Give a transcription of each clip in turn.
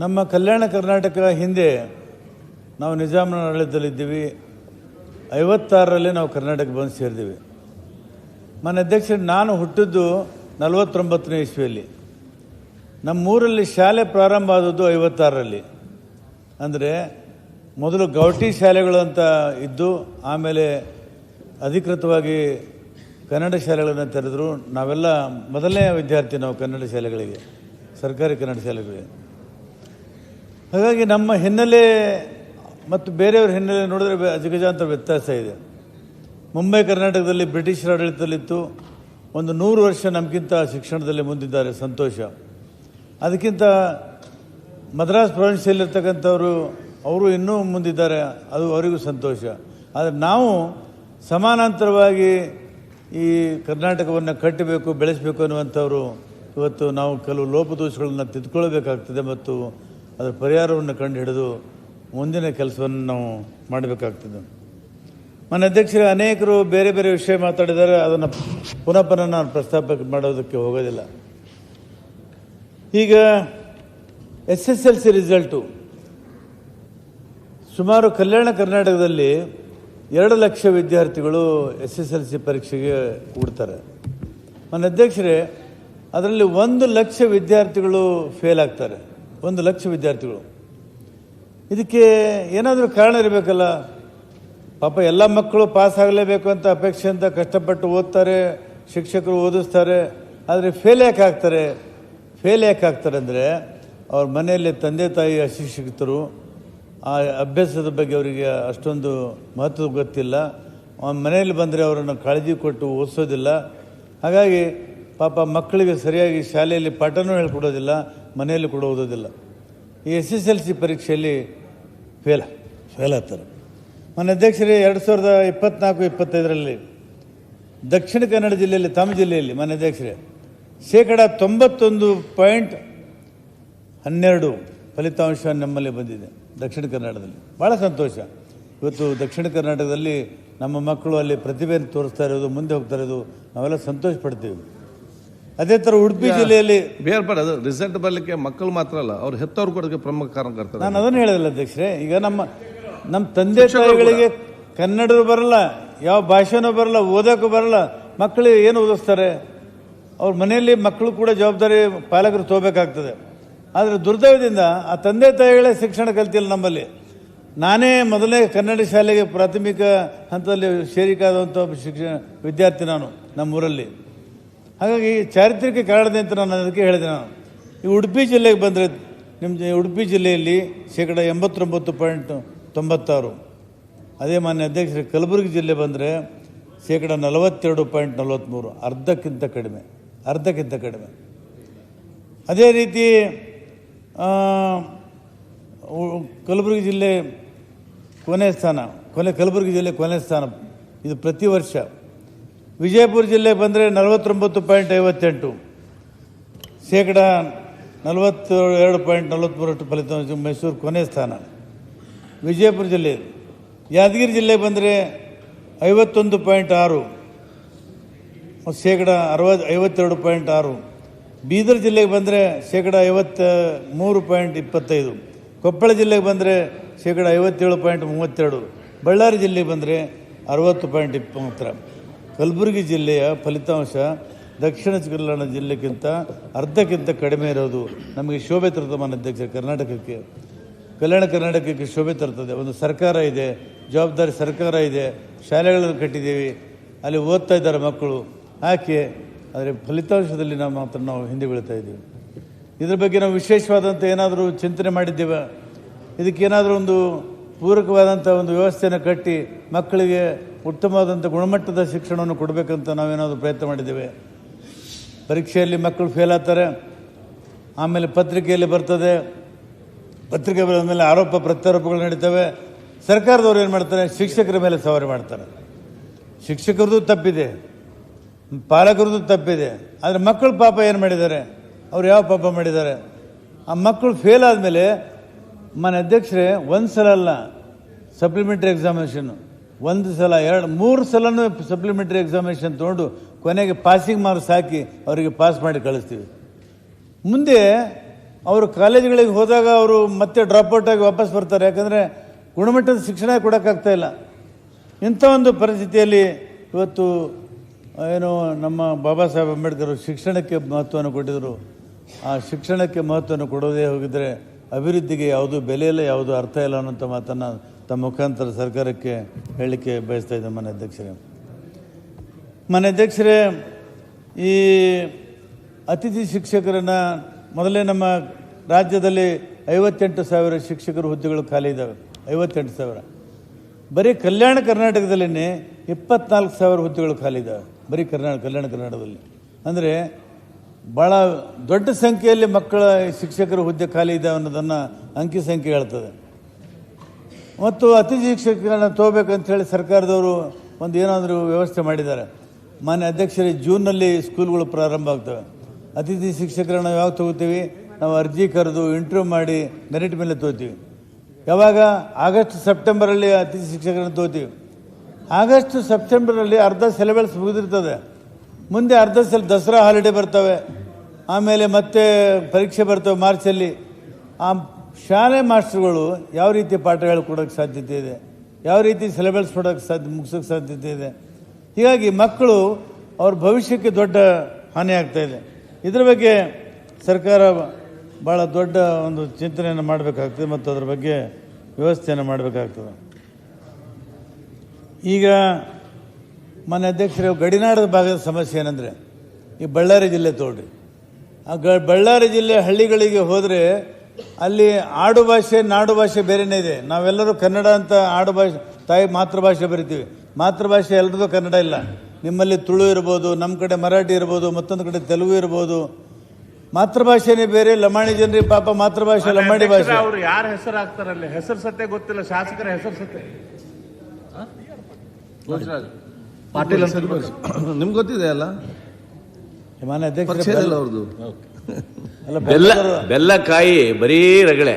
ನಮ್ಮ ಕಲ್ಯಾಣ ಕರ್ನಾಟಕ ಹಿಂದೆ ನಾವು ನಿಜಾಮನ ಆಡಳಿತದಲ್ಲಿದ್ದೀವಿ. 56ರಲ್ಲಿ ನಾವು ಕರ್ನಾಟಕ ಬಂದು ಸೇರಿದ್ದೀವಿ. ಮಾನ್ಯ ಅಧ್ಯಕ್ಷರು, ನಾನು ಹುಟ್ಟಿದ್ದು 49ನೇ ಇಸ್ವಿಯಲ್ಲಿ. ನಮ್ಮೂರಲ್ಲಿ ಶಾಲೆ ಪ್ರಾರಂಭ ಆದದ್ದು 56ರಲ್ಲಿ. ಅಂದರೆ ಮೊದಲು ಗೌಟಿ ಶಾಲೆಗಳು ಅಂತ ಇದ್ದು, ಆಮೇಲೆ ಅಧಿಕೃತವಾಗಿ ಕನ್ನಡ ಶಾಲೆಗಳನ್ನು ತೆರೆದರು. ನಾವೆಲ್ಲ ಮೊದಲನೇ ವಿದ್ಯಾರ್ಥಿ ನಾವು ಕನ್ನಡ ಶಾಲೆಗಳಿಗೆ, ಸರ್ಕಾರಿ ಕನ್ನಡ ಶಾಲೆಗಳಿಗೆ. ಹಾಗಾಗಿ ನಮ್ಮ ಹಿನ್ನೆಲೆ ಮತ್ತು ಬೇರೆಯವ್ರ ಹಿನ್ನೆಲೆ ನೋಡಿದ್ರೆ ಅಜಗಜಾಂತರ ವ್ಯತ್ಯಾಸ ಇದೆ. ಮುಂಬೈ ಕರ್ನಾಟಕದಲ್ಲಿ ಬ್ರಿಟಿಷರ ಆಡಳಿತದಲ್ಲಿತ್ತು. ಒಂದು 100 ವರ್ಷ ನಮಗಿಂತ ಶಿಕ್ಷಣದಲ್ಲಿ ಮುಂದಿದ್ದಾರೆ, ಸಂತೋಷ. ಅದಕ್ಕಿಂತ ಮದ್ರಾಸ್ ಪ್ರೊವಿನ್ಸಿಯಲ್ಲಿರ್ತಕ್ಕಂಥವರು ಅವರು ಇನ್ನೂ ಮುಂದಿದ್ದಾರೆ, ಅದು ಅವರಿಗೂ ಸಂತೋಷ. ಆದರೆ ನಾವು ಸಮಾನಾಂತರವಾಗಿ ಈ ಕರ್ನಾಟಕವನ್ನು ಕಟ್ಟಬೇಕು, ಬೆಳೆಸಬೇಕು ಅನ್ನುವಂಥವರು ಇವತ್ತು ನಾವು ಕೆಲವು ಲೋಪದೋಷಗಳನ್ನು ತಿದ್ದುಕೊಳ್ಬೇಕಾಗ್ತದೆ ಮತ್ತು ಅದರ ಪರಿಹಾರವನ್ನು ಕಂಡು ಹಿಡಿದು ಮುಂದಿನ ಕೆಲಸವನ್ನು ನಾವು ಮಾಡಬೇಕಾಗ್ತದೆ. ಮಾನ್ಯ ಅಧ್ಯಕ್ಷರೇ, ಅನೇಕರು ಬೇರೆ ಬೇರೆ ವಿಷಯ ಮಾತಾಡಿದ್ದಾರೆ. ಅದನ್ನು ಪುನಃ ನಾನು ಪ್ರಸ್ತಾಪ ಮಾಡೋದಕ್ಕೆ ಹೋಗೋದಿಲ್ಲ. ಈಗ SSLC ರಿಸಲ್ಟು ಸುಮಾರು ಕಲ್ಯಾಣ ಕರ್ನಾಟಕದಲ್ಲಿ 2 ಲಕ್ಷ ವಿದ್ಯಾರ್ಥಿಗಳು SSLC ಪರೀಕ್ಷೆಗೆ ಕೂಡ್ತಾರೆ. ಮಾನ್ಯ ಅಧ್ಯಕ್ಷರೇ, ಅದರಲ್ಲಿ 1 ಲಕ್ಷ ವಿದ್ಯಾರ್ಥಿಗಳು ಫೇಲ್ ಆಗ್ತಾರೆ. 1 ಲಕ್ಷ ವಿದ್ಯಾರ್ಥಿಗಳು. ಇದಕ್ಕೆ ಏನಾದರೂ ಕಾರಣ ಇರಬೇಕಲ್ಲ. ಪಾಪ ಎಲ್ಲ ಮಕ್ಕಳು ಪಾಸ್ ಆಗಲೇಬೇಕು ಅಂತ ಅಪೇಕ್ಷೆಯಿಂದ ಕಷ್ಟಪಟ್ಟು ಓದ್ತಾರೆ, ಶಿಕ್ಷಕರು ಓದಿಸ್ತಾರೆ. ಆದರೆ ಫೇಲ್ ಯಾಕೆ ಆಗ್ತಾರೆ? ಫೇಲ್ ಯಾಕೆ ಆಗ್ತಾರೆ ಅಂದರೆ ಅವ್ರ ಮನೆಯಲ್ಲಿ ತಂದೆ ತಾಯಿ ಅಶಿಕ್ಷಿತರು, ಆ ಅಭ್ಯಾಸದ ಬಗ್ಗೆ ಅವರಿಗೆ ಅಷ್ಟೊಂದು ಮಹತ್ವ ಗೊತ್ತಿಲ್ಲ. ಮನೆಯಲ್ಲಿ ಬಂದರೆ ಅವರನ್ನು ಕಾಳಜಿ ಕೊಟ್ಟು ಓದಿಸೋದಿಲ್ಲ. ಹಾಗಾಗಿ ಪಾಪ ಮಕ್ಕಳಿಗೆ ಸರಿಯಾಗಿ ಶಾಲೆಯಲ್ಲಿ ಪಾಠನೂ ಹೇಳ್ಕೊಡೋದಿಲ್ಲ, ಮನೆಯಲ್ಲಿ ಕೂಡ ಓದೋದಿಲ್ಲ. ಈ SSLC ಪರೀಕ್ಷೆಯಲ್ಲಿ ಫೇಲ್ ಆಗ್ತಾರೆ. ಮಾನ್ಯ ಅಧ್ಯಕ್ಷರೇ, 2024-25ರಲ್ಲಿ ದಕ್ಷಿಣ ಕನ್ನಡ ಜಿಲ್ಲೆಯಲ್ಲಿ, ತಮ್ಮ ಜಿಲ್ಲೆಯಲ್ಲಿ ಮಾನ್ಯ ಅಧ್ಯಕ್ಷರೇ, 91.12% ಫಲಿತಾಂಶ ನಮ್ಮಲ್ಲಿ ಬಂದಿದೆ ದಕ್ಷಿಣ ಕನ್ನಡದಲ್ಲಿ. ಭಾಳ ಸಂತೋಷ. ಇವತ್ತು ದಕ್ಷಿಣ ಕರ್ನಾಟಕದಲ್ಲಿ ನಮ್ಮ ಮಕ್ಕಳು ಅಲ್ಲಿ ಪ್ರತಿಭೆಯನ್ನು ತೋರಿಸ್ತಾ ಇರೋದು, ಮುಂದೆ ಹೋಗ್ತಾ ಇರೋದು, ನಾವೆಲ್ಲ ಸಂತೋಷ ಪಡ್ತೀವಿ. ಅದೇ ಥರ ಉಡುಪಿ ಜಿಲ್ಲೆಯಲ್ಲಿ ಅದು ರಿಸಲ್ಟ್ ಬರಲಿಕ್ಕೆ ಮಕ್ಕಳು ಮಾತ್ರ ಅಲ್ಲ, ಅವ್ರು ಹೆತ್ತವ್ರು ಕೊಡೋಕ್ಕೆ ಪ್ರಮುಖ ಕಾರಣ ಕರ್ತಾರೆ. ನಾನು ಅದನ್ನು ಹೇಳಿಲ್ಲ ಅಧ್ಯಕ್ಷರೇ. ಈಗ ನಮ್ಮ ತಂದೆ ತಾಯಿಗಳಿಗೆ ಕನ್ನಡರು ಬರಲ್ಲ, ಯಾವ ಭಾಷೆನೂ ಬರಲ್ಲ, ಓದೋಕ್ಕೂ ಬರಲ್ಲ, ಮಕ್ಕಳಿಗೆ ಏನು ಓದಿಸ್ತಾರೆ? ಅವ್ರ ಮನೆಯಲ್ಲಿ ಮಕ್ಕಳು ಕೂಡ ಜವಾಬ್ದಾರಿ ಪಾಲಕರು ತಗೋಬೇಕಾಗ್ತದೆ. ಆದರೆ ದುರ್ದೈವದಿಂದ ಆ ತಂದೆ ತಾಯಿಗಳೇ ಶಿಕ್ಷಣ ಕಲ್ತಿಲ್ಲ ನಮ್ಮಲ್ಲಿ. ನಾನೇ ಮೊದಲನೇ ಕನ್ನಡ ಶಾಲೆಗೆ ಪ್ರಾಥಮಿಕ ಹಂತದಲ್ಲಿ ಸೇರಿಕಾದಂಥ ವಿದ್ಯಾರ್ಥಿ ನಾನು ನಮ್ಮೂರಲ್ಲಿ. ಹಾಗಾಗಿ ಚಾರಿತ್ರಿಕ ಕಾರಣದಿಂದ ನಾನು ಅದಕ್ಕೆ ಹೇಳಿದೆ. ನಾನು ಈ ಉಡುಪಿ ಜಿಲ್ಲೆಗೆ ಬಂದರೆ, ನಿಮ್ಮ ಉಡುಪಿ ಜಿಲ್ಲೆಯಲ್ಲಿ 89.96%. ಅದೇ ಮಾನ್ಯ ಅಧ್ಯಕ್ಷರೇ, ಕಲಬುರಗಿ ಜಿಲ್ಲೆ ಬಂದರೆ 42.43%, ಅರ್ಧಕ್ಕಿಂತ ಕಡಿಮೆ. ಅದೇ ರೀತಿ ಕಲಬುರಗಿ ಜಿಲ್ಲೆ ಕಲಬುರಗಿ ಜಿಲ್ಲೆ ಕೊನೆ ಸ್ಥಾನ, ಇದು ಪ್ರತಿ ವರ್ಷ. ವಿಜಯಪುರ ಜಿಲ್ಲೆ ಬಂದರೆ 49.58%, 42.43% ಫಲಿತಾಂಶ. ಮೈಸೂರು ಕೊನೆ ಸ್ಥಾನ, ವಿಜಯಪುರ ಜಿಲ್ಲೆ. ಯಾದಗಿರಿ ಜಿಲ್ಲೆ ಬಂದರೆ 51.6%, 52.6%. ಬೀದರ್ ಜಿಲ್ಲೆಗೆ ಬಂದರೆ 53.25%. ಕೊಪ್ಪಳ ಜಿಲ್ಲೆಗೆ ಬಂದರೆ 57.32%. ಬಳ್ಳಾರಿ ಜಿಲ್ಲೆಗೆ ಬಂದರೆ 60.20%. ಕಲಬುರಗಿ ಜಿಲ್ಲೆಯ ಫಲಿತಾಂಶ ದಕ್ಷಿಣ ಕನ್ನಡ ಜಿಲ್ಲೆಗಿಂತ ಅರ್ಧಕ್ಕಿಂತ ಕಡಿಮೆ ಇರೋದು ನಮಗೆ ಶೋಭೆ ತರ್ತದೆ. ಮಾನ್ಯ ಅಧ್ಯಕ್ಷ, ಕರ್ನಾಟಕಕ್ಕೆ, ಕಲ್ಯಾಣ ಕರ್ನಾಟಕಕ್ಕೆ ಶೋಭೆ ತರ್ತದೆ. ಒಂದು ಸರ್ಕಾರ ಇದೆ, ಜವಾಬ್ದಾರಿ ಸರ್ಕಾರ ಇದೆ, ಶಾಲೆಗಳನ್ನು ಕಟ್ಟಿದ್ದೀವಿ, ಅಲ್ಲಿ ಓದ್ತಾ ಇದ್ದಾರೆ ಮಕ್ಕಳು. ಯಾಕೆ ಆದರೆ ಫಲಿತಾಂಶದಲ್ಲಿ ನಾವು ಹಿಂದೆ ಬೀಳ್ತಾ ಇದ್ದೀವಿ. ಇದ್ರ ಬಗ್ಗೆ ನಾವು ವಿಶೇಷವಾದಂಥ ಏನಾದರೂ ಚಿಂತನೆ ಮಾಡಿದ್ದೇವೆ? ಇದಕ್ಕೇನಾದರೂ ಒಂದು ಪೂರಕವಾದಂಥ ಒಂದು ವ್ಯವಸ್ಥೆಯನ್ನು ಕಟ್ಟಿ ಮಕ್ಕಳಿಗೆ ಉತ್ತಮವಾದಂಥ ಗುಣಮಟ್ಟದ ಶಿಕ್ಷಣವನ್ನು ಕೊಡಬೇಕಂತ ನಾವೇನಾದರೂ ಪ್ರಯತ್ನ ಮಾಡಿದ್ದೇವೆ? ಪರೀಕ್ಷೆಯಲ್ಲಿ ಮಕ್ಕಳು ಫೇಲ್ ಆಗ್ತಾರೆ, ಆಮೇಲೆ ಪತ್ರಿಕೆಯಲ್ಲಿ ಬರ್ತದೆ, ಪತ್ರಿಕೆ ಬರೆದ ಮೇಲೆ ಆರೋಪ ಪ್ರತ್ಯಾರೋಪಗಳು ನಡೀತವೆ. ಸರ್ಕಾರದವ್ರು ಏನು ಮಾಡ್ತಾರೆ? ಶಿಕ್ಷಕರ ಮೇಲೆ ಸವಾರಿ ಮಾಡ್ತಾರೆ. ಶಿಕ್ಷಕರದ್ದು ತಪ್ಪಿದೆ, ಪಾಲಕರದ್ದು ತಪ್ಪಿದೆ. ಆದರೆ ಮಕ್ಕಳು ಪಾಪ ಏನು ಮಾಡಿದ್ದಾರೆ? ಅವ್ರು ಯಾವ ಪಾಪ ಮಾಡಿದ್ದಾರೆ? ಆ ಮಕ್ಕಳು ಫೇಲ್ ಆದಮೇಲೆ ಮಾನ್ಯ ಅಧ್ಯಕ್ಷರೇ, 1 ಸಲ ಅಲ್ಲ ಸಪ್ಲಿಮೆಂಟ್ರಿ ಎಕ್ಸಾಮಿನೇಷನ್ನು, 1 ಸಲ 2-3 ಸಲನೂ ಸಪ್ಲಿಮೆಂಟ್ರಿ ಎಕ್ಸಾಮಿನೇಷನ್ ತೊಗೊಂಡು ಕೊನೆಗೆ ಪಾಸಿಂಗ್ ಮಾರ್ಕ್ಸ್ ಹಾಕಿ ಅವರಿಗೆ ಪಾಸ್ ಮಾಡಿ ಕಳಿಸ್ತೀವಿ. ಮುಂದೆ ಅವರು ಕಾಲೇಜುಗಳಿಗೆ ಹೋದಾಗ ಅವರು ಮತ್ತೆ ಡ್ರಾಪ್ಔಟ್ ಆಗಿ ವಾಪಸ್ ಬರ್ತಾರೆ. ಯಾಕಂದರೆ ಗುಣಮಟ್ಟದ ಶಿಕ್ಷಣ ಕೊಡೋಕ್ಕಾಗ್ತಾ ಇಲ್ಲ. ಇಂಥ ಒಂದು ಪರಿಸ್ಥಿತಿಯಲ್ಲಿ ಇವತ್ತು ಏನು ನಮ್ಮ ಬಾಬಾ ಸಾಹೇಬ್ ಅಂಬೇಡ್ಕರ್ ಶಿಕ್ಷಣಕ್ಕೆ ಮಹತ್ವವನ್ನು ಕೊಟ್ಟಿದ್ದರು. ಆ ಶಿಕ್ಷಣಕ್ಕೆ ಮಹತ್ವವನ್ನು ಕೊಡೋದೇ ಹೋಗಿದ್ದರೆ ಅಭಿವೃದ್ಧಿಗೆ ಯಾವುದೂ ಬೆಲೆ ಇಲ್ಲ, ಯಾವುದೂ ಅರ್ಥ ಇಲ್ಲ ಅನ್ನೋಂಥ ಮಾತನ್ನು ತಮ್ಮ ಮುಖಾಂತರ ಸರ್ಕಾರಕ್ಕೆ ಹೇಳಲಿಕ್ಕೆ ಬಯಸ್ತಾ ಇದ್ದೆ. ಮಾನ್ಯ ಅಧ್ಯಕ್ಷರೇ, ಈ ಅತಿಥಿ ಶಿಕ್ಷಕರನ್ನು ಮೊದಲೇ ನಮ್ಮ ರಾಜ್ಯದಲ್ಲಿ 58,000 ಶಿಕ್ಷಕರ ಹುದ್ದೆಗಳು ಖಾಲಿ ಇದ್ದಾವೆ. 58,000. ಬರೀ ಕಲ್ಯಾಣ ಕರ್ನಾಟಕದಲ್ಲೇ 24,000 ಹುದ್ದೆಗಳು ಖಾಲಿ ಇದ್ದಾವೆ. ಬರೀ ಕಲ್ಯಾಣ ಕರ್ನಾಟಕದಲ್ಲಿ. ಅಂದರೆ ಭಾಳ ದೊಡ್ಡ ಸಂಖ್ಯೆಯಲ್ಲಿ ಮಕ್ಕಳ ಶಿಕ್ಷಕರ ಹುದ್ದೆ ಖಾಲಿ ಇದ್ದಾವೆ ಅನ್ನೋದನ್ನು ಅಂಕಿ ಸಂಖ್ಯೆ ಹೇಳ್ತದೆ. ಮತ್ತು ಅತಿಥಿ ಶಿಕ್ಷಕರನ್ನು ತಗೋಬೇಕಂತೇಳಿ ಸರ್ಕಾರದವರು ಒಂದು ಏನಾದರೂ ವ್ಯವಸ್ಥೆ ಮಾಡಿದ್ದಾರೆ. ಮಾನ್ಯ ಅಧ್ಯಕ್ಷರೇ, ಜೂನ್ನಲ್ಲಿ ಸ್ಕೂಲ್ಗಳು ಪ್ರಾರಂಭ ಆಗ್ತವೆ. ಅತಿಥಿ ಶಿಕ್ಷಕರನ್ನು ಯಾವಾಗ ತಗೋತೀವಿ? ನಾವು ಅರ್ಜಿ ಕರೆದು ಇಂಟರ್ವ್ಯೂ ಮಾಡಿ ಮೆರಿಟ್ ಮೇಲೆ ತಗೋತೀವಿ. ಯಾವಾಗ? ಆಗಸ್ಟ್ ಸೆಪ್ಟೆಂಬರಲ್ಲಿ ಅತಿಥಿ ಶಿಕ್ಷಕರನ್ನು ತಗೋತೀವಿ. ಆಗಸ್ಟ್ ಸೆಪ್ಟೆಂಬರಲ್ಲಿ ಅರ್ಧ ಸಿಲೆಬಸ್ ಮುಗಿದಿರ್ತದೆ. ಮುಂದೆ ಅರ್ಧ ದಸರಾ ಹಾಲಿಡೇ ಬರ್ತವೆ, ಆಮೇಲೆ ಮತ್ತೆ ಪರೀಕ್ಷೆ ಬರ್ತವೆ ಮಾರ್ಚಲ್ಲಿ. ಆ ಶಾಲೆ ಮಾಸ್ಟರ್ಗಳು ಯಾವ ರೀತಿ ಪಾಠ ಹೇಳ್ಕೊಡೋಕ್ಕೆ ಸಾಧ್ಯತೆ ಇದೆ, ಯಾವ ರೀತಿ ಸಿಲೆಬಸ್ ಮುಗಿಸೋಕ್ಕೆ ಸಾಧ್ಯತೆ ಇದೆ. ಹೀಗಾಗಿ ಮಕ್ಕಳು ಅವ್ರ ಭವಿಷ್ಯಕ್ಕೆ ದೊಡ್ಡ ಹಾನಿ ಆಗ್ತಾ ಇದೆ. ಇದರ ಬಗ್ಗೆ ಸರ್ಕಾರ ಭಾಳ ದೊಡ್ಡ ಒಂದು ಚಿಂತನೆಯನ್ನು ಮಾಡಬೇಕಾಗ್ತದೆ ಮತ್ತು ಅದರ ಬಗ್ಗೆ ವ್ಯವಸ್ಥೆಯನ್ನು ಮಾಡಬೇಕಾಗ್ತದೆ. ಈಗ ಮಾನ್ಯ ಅಧ್ಯಕ್ಷರೇ, ಗಡಿನಾಡದ ಭಾಗದ ಸಮಸ್ಯೆ ಏನಂದರೆ ಈ ಬಳ್ಳಾರಿ ಜಿಲ್ಲೆ ತೋಡ್ರಿ. ಆ ಬಳ್ಳಾರಿ ಜಿಲ್ಲೆ ಹಳ್ಳಿಗಳಿಗೆ ಹೋದರೆ ಅಲ್ಲಿ ಆಡು ಭಾಷೆ ನಾಡು ಭಾಷೆ ಬೇರೆಯೇ ಇದೆ. ನಾವೆಲ್ಲರೂ ಕನ್ನಡ ಅಂತ ಆಡು ಭಾಷೆ ತಾಯಿ ಮಾತೃಭಾಷೆ ಬರಿತೀವಿ. ಮಾತೃಭಾಷೆ ಎಲ್ಲರದ್ದು ಕನ್ನಡ ಇಲ್ಲ. ನಿಮ್ಮಲ್ಲಿ ತುಳು ಇರ್ಬೋದು, ನಮ್ಮ ಕಡೆ ಮರಾಠಿ ಇರ್ಬೋದು, ಮತ್ತೊಂದು ಕಡೆ ತೆಲುಗು ಇರ್ಬೋದು. ಮಾತೃಭಾಷೆನೇ ಬೇರೆ. ಲಮಾಣಿ ಜನರಿಗೆ ಪಾಪ ಮಾತೃಭಾಷೆ ಲಮಾಣಿ ಭಾಷೆ. ಅವರು ಯಾರ ಹೆಸರು ಹಾಕ್ತಾರಲ್ಲಿ ಹೆಸರು ಸತ್ಯ ಗೊತ್ತಿಲ್ಲ. ಶಾಸಕರ ಹೆಸರು ಸತ್ಯ ಪಾಟೀಲ್ ಅಂತ ನಿಮ್ಗೆ ಗೊತ್ತಿದೆ ಅಲ್ಲ? ಮಾನ್ಯ ಅಧ್ಯಕ್ಷ, ಅವ್ರದ್ದು ಬೆಲ್ಲಕಾಯಿ ಬರೀ ರಗಳೆ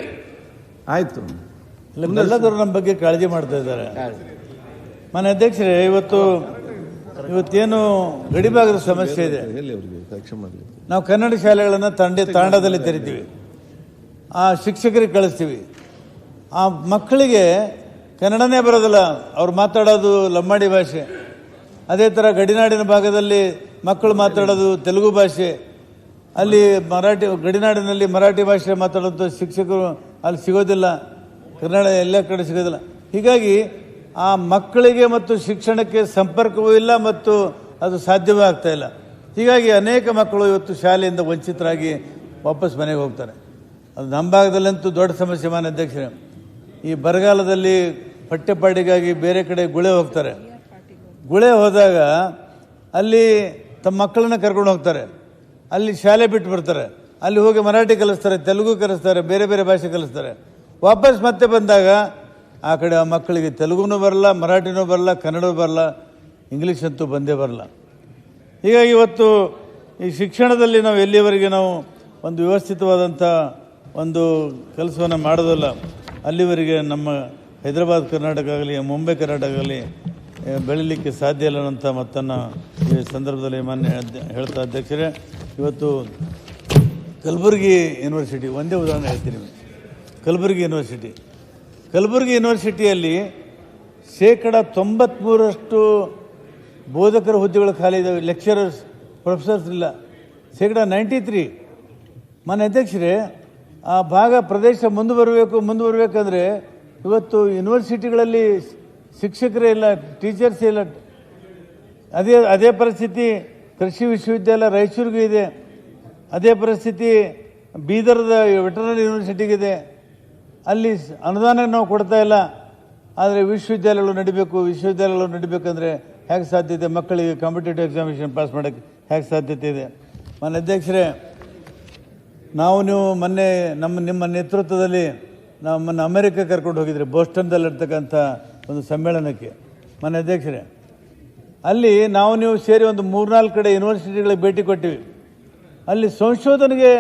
ಆಯ್ತು. ಎಲ್ಲದವರು ನಮ್ಮ ಬಗ್ಗೆ ಕಾಳಜಿ ಮಾಡ್ತಾ ಇದ್ದಾರೆ. ಮಾನ್ಯ ಅಧ್ಯಕ್ಷರೇ, ಇವತ್ತೇನು ಗಡಿಭಾಗದ ಸಮಸ್ಯೆ ಇದೆ. ನಾವು ಕನ್ನಡ ಶಾಲೆಗಳನ್ನು ತಾಂಡದಲ್ಲಿ ತೆರಿತೀವಿ, ಆ ಶಿಕ್ಷಕರಿಗೆ ಕಳಿಸ್ತೀವಿ. ಆ ಮಕ್ಕಳಿಗೆ ಕನ್ನಡನೇ ಬರೋದಿಲ್ಲ, ಅವ್ರು ಮಾತಾಡೋದು ಲಂಬಾಣಿ ಭಾಷೆ. ಅದೇ ಥರ ಗಡಿನಾಡಿನ ಭಾಗದಲ್ಲಿ ಮಕ್ಕಳು ಮಾತಾಡೋದು ತೆಲುಗು ಭಾಷೆ. ಅಲ್ಲಿ ಗಡಿನಾಡಿನಲ್ಲಿ ಮರಾಠಿ ಭಾಷೆ ಮಾತಾಡೋದು ಶಿಕ್ಷಕರು ಅಲ್ಲಿ ಸಿಗೋದಿಲ್ಲ, ಕನ್ನಡ ಎಲ್ಲ ಕಡೆ ಸಿಗೋದಿಲ್ಲ. ಹೀಗಾಗಿ ಆ ಮಕ್ಕಳಿಗೆ ಮತ್ತು ಶಿಕ್ಷಣಕ್ಕೆ ಸಂಪರ್ಕವೂ ಇಲ್ಲ ಮತ್ತು ಅದು ಸಾಧ್ಯವೂ ಆಗ್ತಾಯಿಲ್ಲ. ಹೀಗಾಗಿ ಅನೇಕ ಮಕ್ಕಳು ಇವತ್ತು ಶಾಲೆಯಿಂದ ವಂಚಿತರಾಗಿ ವಾಪಸ್ ಮನೆಗೆ ಹೋಗ್ತಾರೆ. ಅದು ನಮ್ಮ ಭಾಗದಲ್ಲಂತೂ ದೊಡ್ಡ ಸಮಸ್ಯೆ. ಮಾನ್ಯ ಅಧ್ಯಕ್ಷರೇ, ಈ ಬರಗಾಲದಲ್ಲಿ ಪಠ್ಯಪಾಠಿಗಾಗಿ ಬೇರೆ ಕಡೆ ಗುಳೆ ಹೋಗ್ತಾರೆ. ಗುಳೆ ಹೋದಾಗ ಅಲ್ಲಿ ತಮ್ಮ ಮಕ್ಕಳನ್ನ ಕರ್ಕೊಂಡು ಹೋಗ್ತಾರೆ, ಅಲ್ಲಿ ಶಾಲೆ ಬಿಟ್ಟು ಬರ್ತಾರೆ. ಅಲ್ಲಿ ಹೋಗಿ ಮರಾಠಿ ಕಲಿಸ್ತಾರೆ, ತೆಲುಗು ಕಲಿಸ್ತಾರೆ, ಬೇರೆ ಬೇರೆ ಭಾಷೆ ಕಲಿಸ್ತಾರೆ. ವಾಪಸ್ ಮತ್ತೆ ಬಂದಾಗ ಆ ಕಡೆ ಆ ಮಕ್ಕಳಿಗೆ ತೆಲುಗುನೂ ಬರಲ್ಲ, ಮರಾಠಿನೂ ಬರಲ್ಲ, ಕನ್ನಡವೂ ಬರಲ್ಲ, ಇಂಗ್ಲೀಷ್ ಅಂತೂ ಬಂದೇ ಬರಲ್ಲ. ಹೀಗಾಗಿ ಇವತ್ತು ಈ ಶಿಕ್ಷಣದಲ್ಲಿ ನಾವು ಎಲ್ಲಿವರೆಗೆ ನಾವು ಒಂದು ವ್ಯವಸ್ಥಿತವಾದಂಥ ಒಂದು ಕೆಲಸವನ್ನು ಮಾಡೋದಲ್ಲ, ಅಲ್ಲಿವರೆಗೆ ನಮ್ಮ ಹೈದರಾಬಾದ್ ಕರ್ನಾಟಕ ಆಗಲಿ, ಮುಂಬೈ ಕರ್ನಾಟಕ ಆಗಲಿ ಬೆಳೀಲಿಕ್ಕೆ ಸಾಧ್ಯ ಇಲ್ಲ ಅನ್ನೋಂಥ ಮತ್ತನ್ನು ಈ ಸಂದರ್ಭದಲ್ಲಿ ಹೇಳ್ತಾ ಅಧ್ಯಕ್ಷರೇ, ಇವತ್ತು ಕಲಬುರಗಿ ಯೂನಿವರ್ಸಿಟಿ ಒಂದೇ ಉದಾಹರಣೆ ಹೇಳ್ತೀನಿ. ಕಲಬುರಗಿ ಯೂನಿವರ್ಸಿಟಿಯಲ್ಲಿ 93% ಬೋಧಕರ ಹುದ್ದೆಗಳು ಖಾಲಿ ಇದ್ದಾವೆ. ಲೆಕ್ಚರರ್ಸ್, ಪ್ರೊಫೆಸರ್ಸ್ ಇಲ್ಲ. 93%. ಮಾನ್ಯ ಅಧ್ಯಕ್ಷರೇ, ಆ ಪ್ರದೇಶ ಮುಂದುವರಬೇಕಂದ್ರೆ ಇವತ್ತು ಯೂನಿವರ್ಸಿಟಿಗಳಲ್ಲಿ ಶಿಕ್ಷಕರೇ ಇಲ್ಲ, ಟೀಚರ್ಸೇ ಇಲ್ಲ. ಅದೇ ಪರಿಸ್ಥಿತಿ ಕೃಷಿ ವಿಶ್ವವಿದ್ಯಾಲಯ ರಾಯಚೂರಿಗೂ ಇದೆ. ಅದೇ ಪರಿಸ್ಥಿತಿ ಬೀದರ್ದ ವೆಟರ್ನರಿ ಯೂನಿವರ್ಸಿಟಿಗಿದೆ. ಅಲ್ಲಿ ಅನುದಾನ ನಾವು ಕೊಡ್ತಾ ಇಲ್ಲ. ಆದರೆ ವಿಶ್ವವಿದ್ಯಾಲಯಗಳು ನಡಿಬೇಕಂದ್ರೆ ಹೇಗೆ ಸಾಧ್ಯತೆ? ಮಕ್ಕಳಿಗೆ ಕಾಂಪಿಟೇಟಿವ್ ಎಕ್ಸಾಮಿನೇಷನ್ ಪಾಸ್ ಮಾಡೋಕ್ಕೆ ಹೇಗೆ ಸಾಧ್ಯತೆ ಇದೆ? ಮಾನ್ಯ ಅಧ್ಯಕ್ಷರೇ, ನೀವು ಮೊನ್ನೆ ನಿಮ್ಮ ನೇತೃತ್ವದಲ್ಲಿ ನಮ್ಮನ್ನು ಅಮೆರಿಕ ಕರ್ಕೊಂಡು ಹೋಗಿದ್ರಿ, ಬೋಸ್ಟನ್ದಲ್ಲಿರ್ತಕ್ಕಂಥ ಒಂದು ಸಮ್ಮೇಳನಕ್ಕೆ. ಮಾನ್ಯ ಅಧ್ಯಕ್ಷರೇ, ಅಲ್ಲಿ ನೀವು ಸೇರಿ ಒಂದು 3-4 ಕಡೆ ಯೂನಿವರ್ಸಿಟಿಗಳಿಗೆ ಭೇಟಿ ಕೊಟ್ಟಿವಿ. ಅಲ್ಲಿ ಸಂಶೋಧನೆಗೆ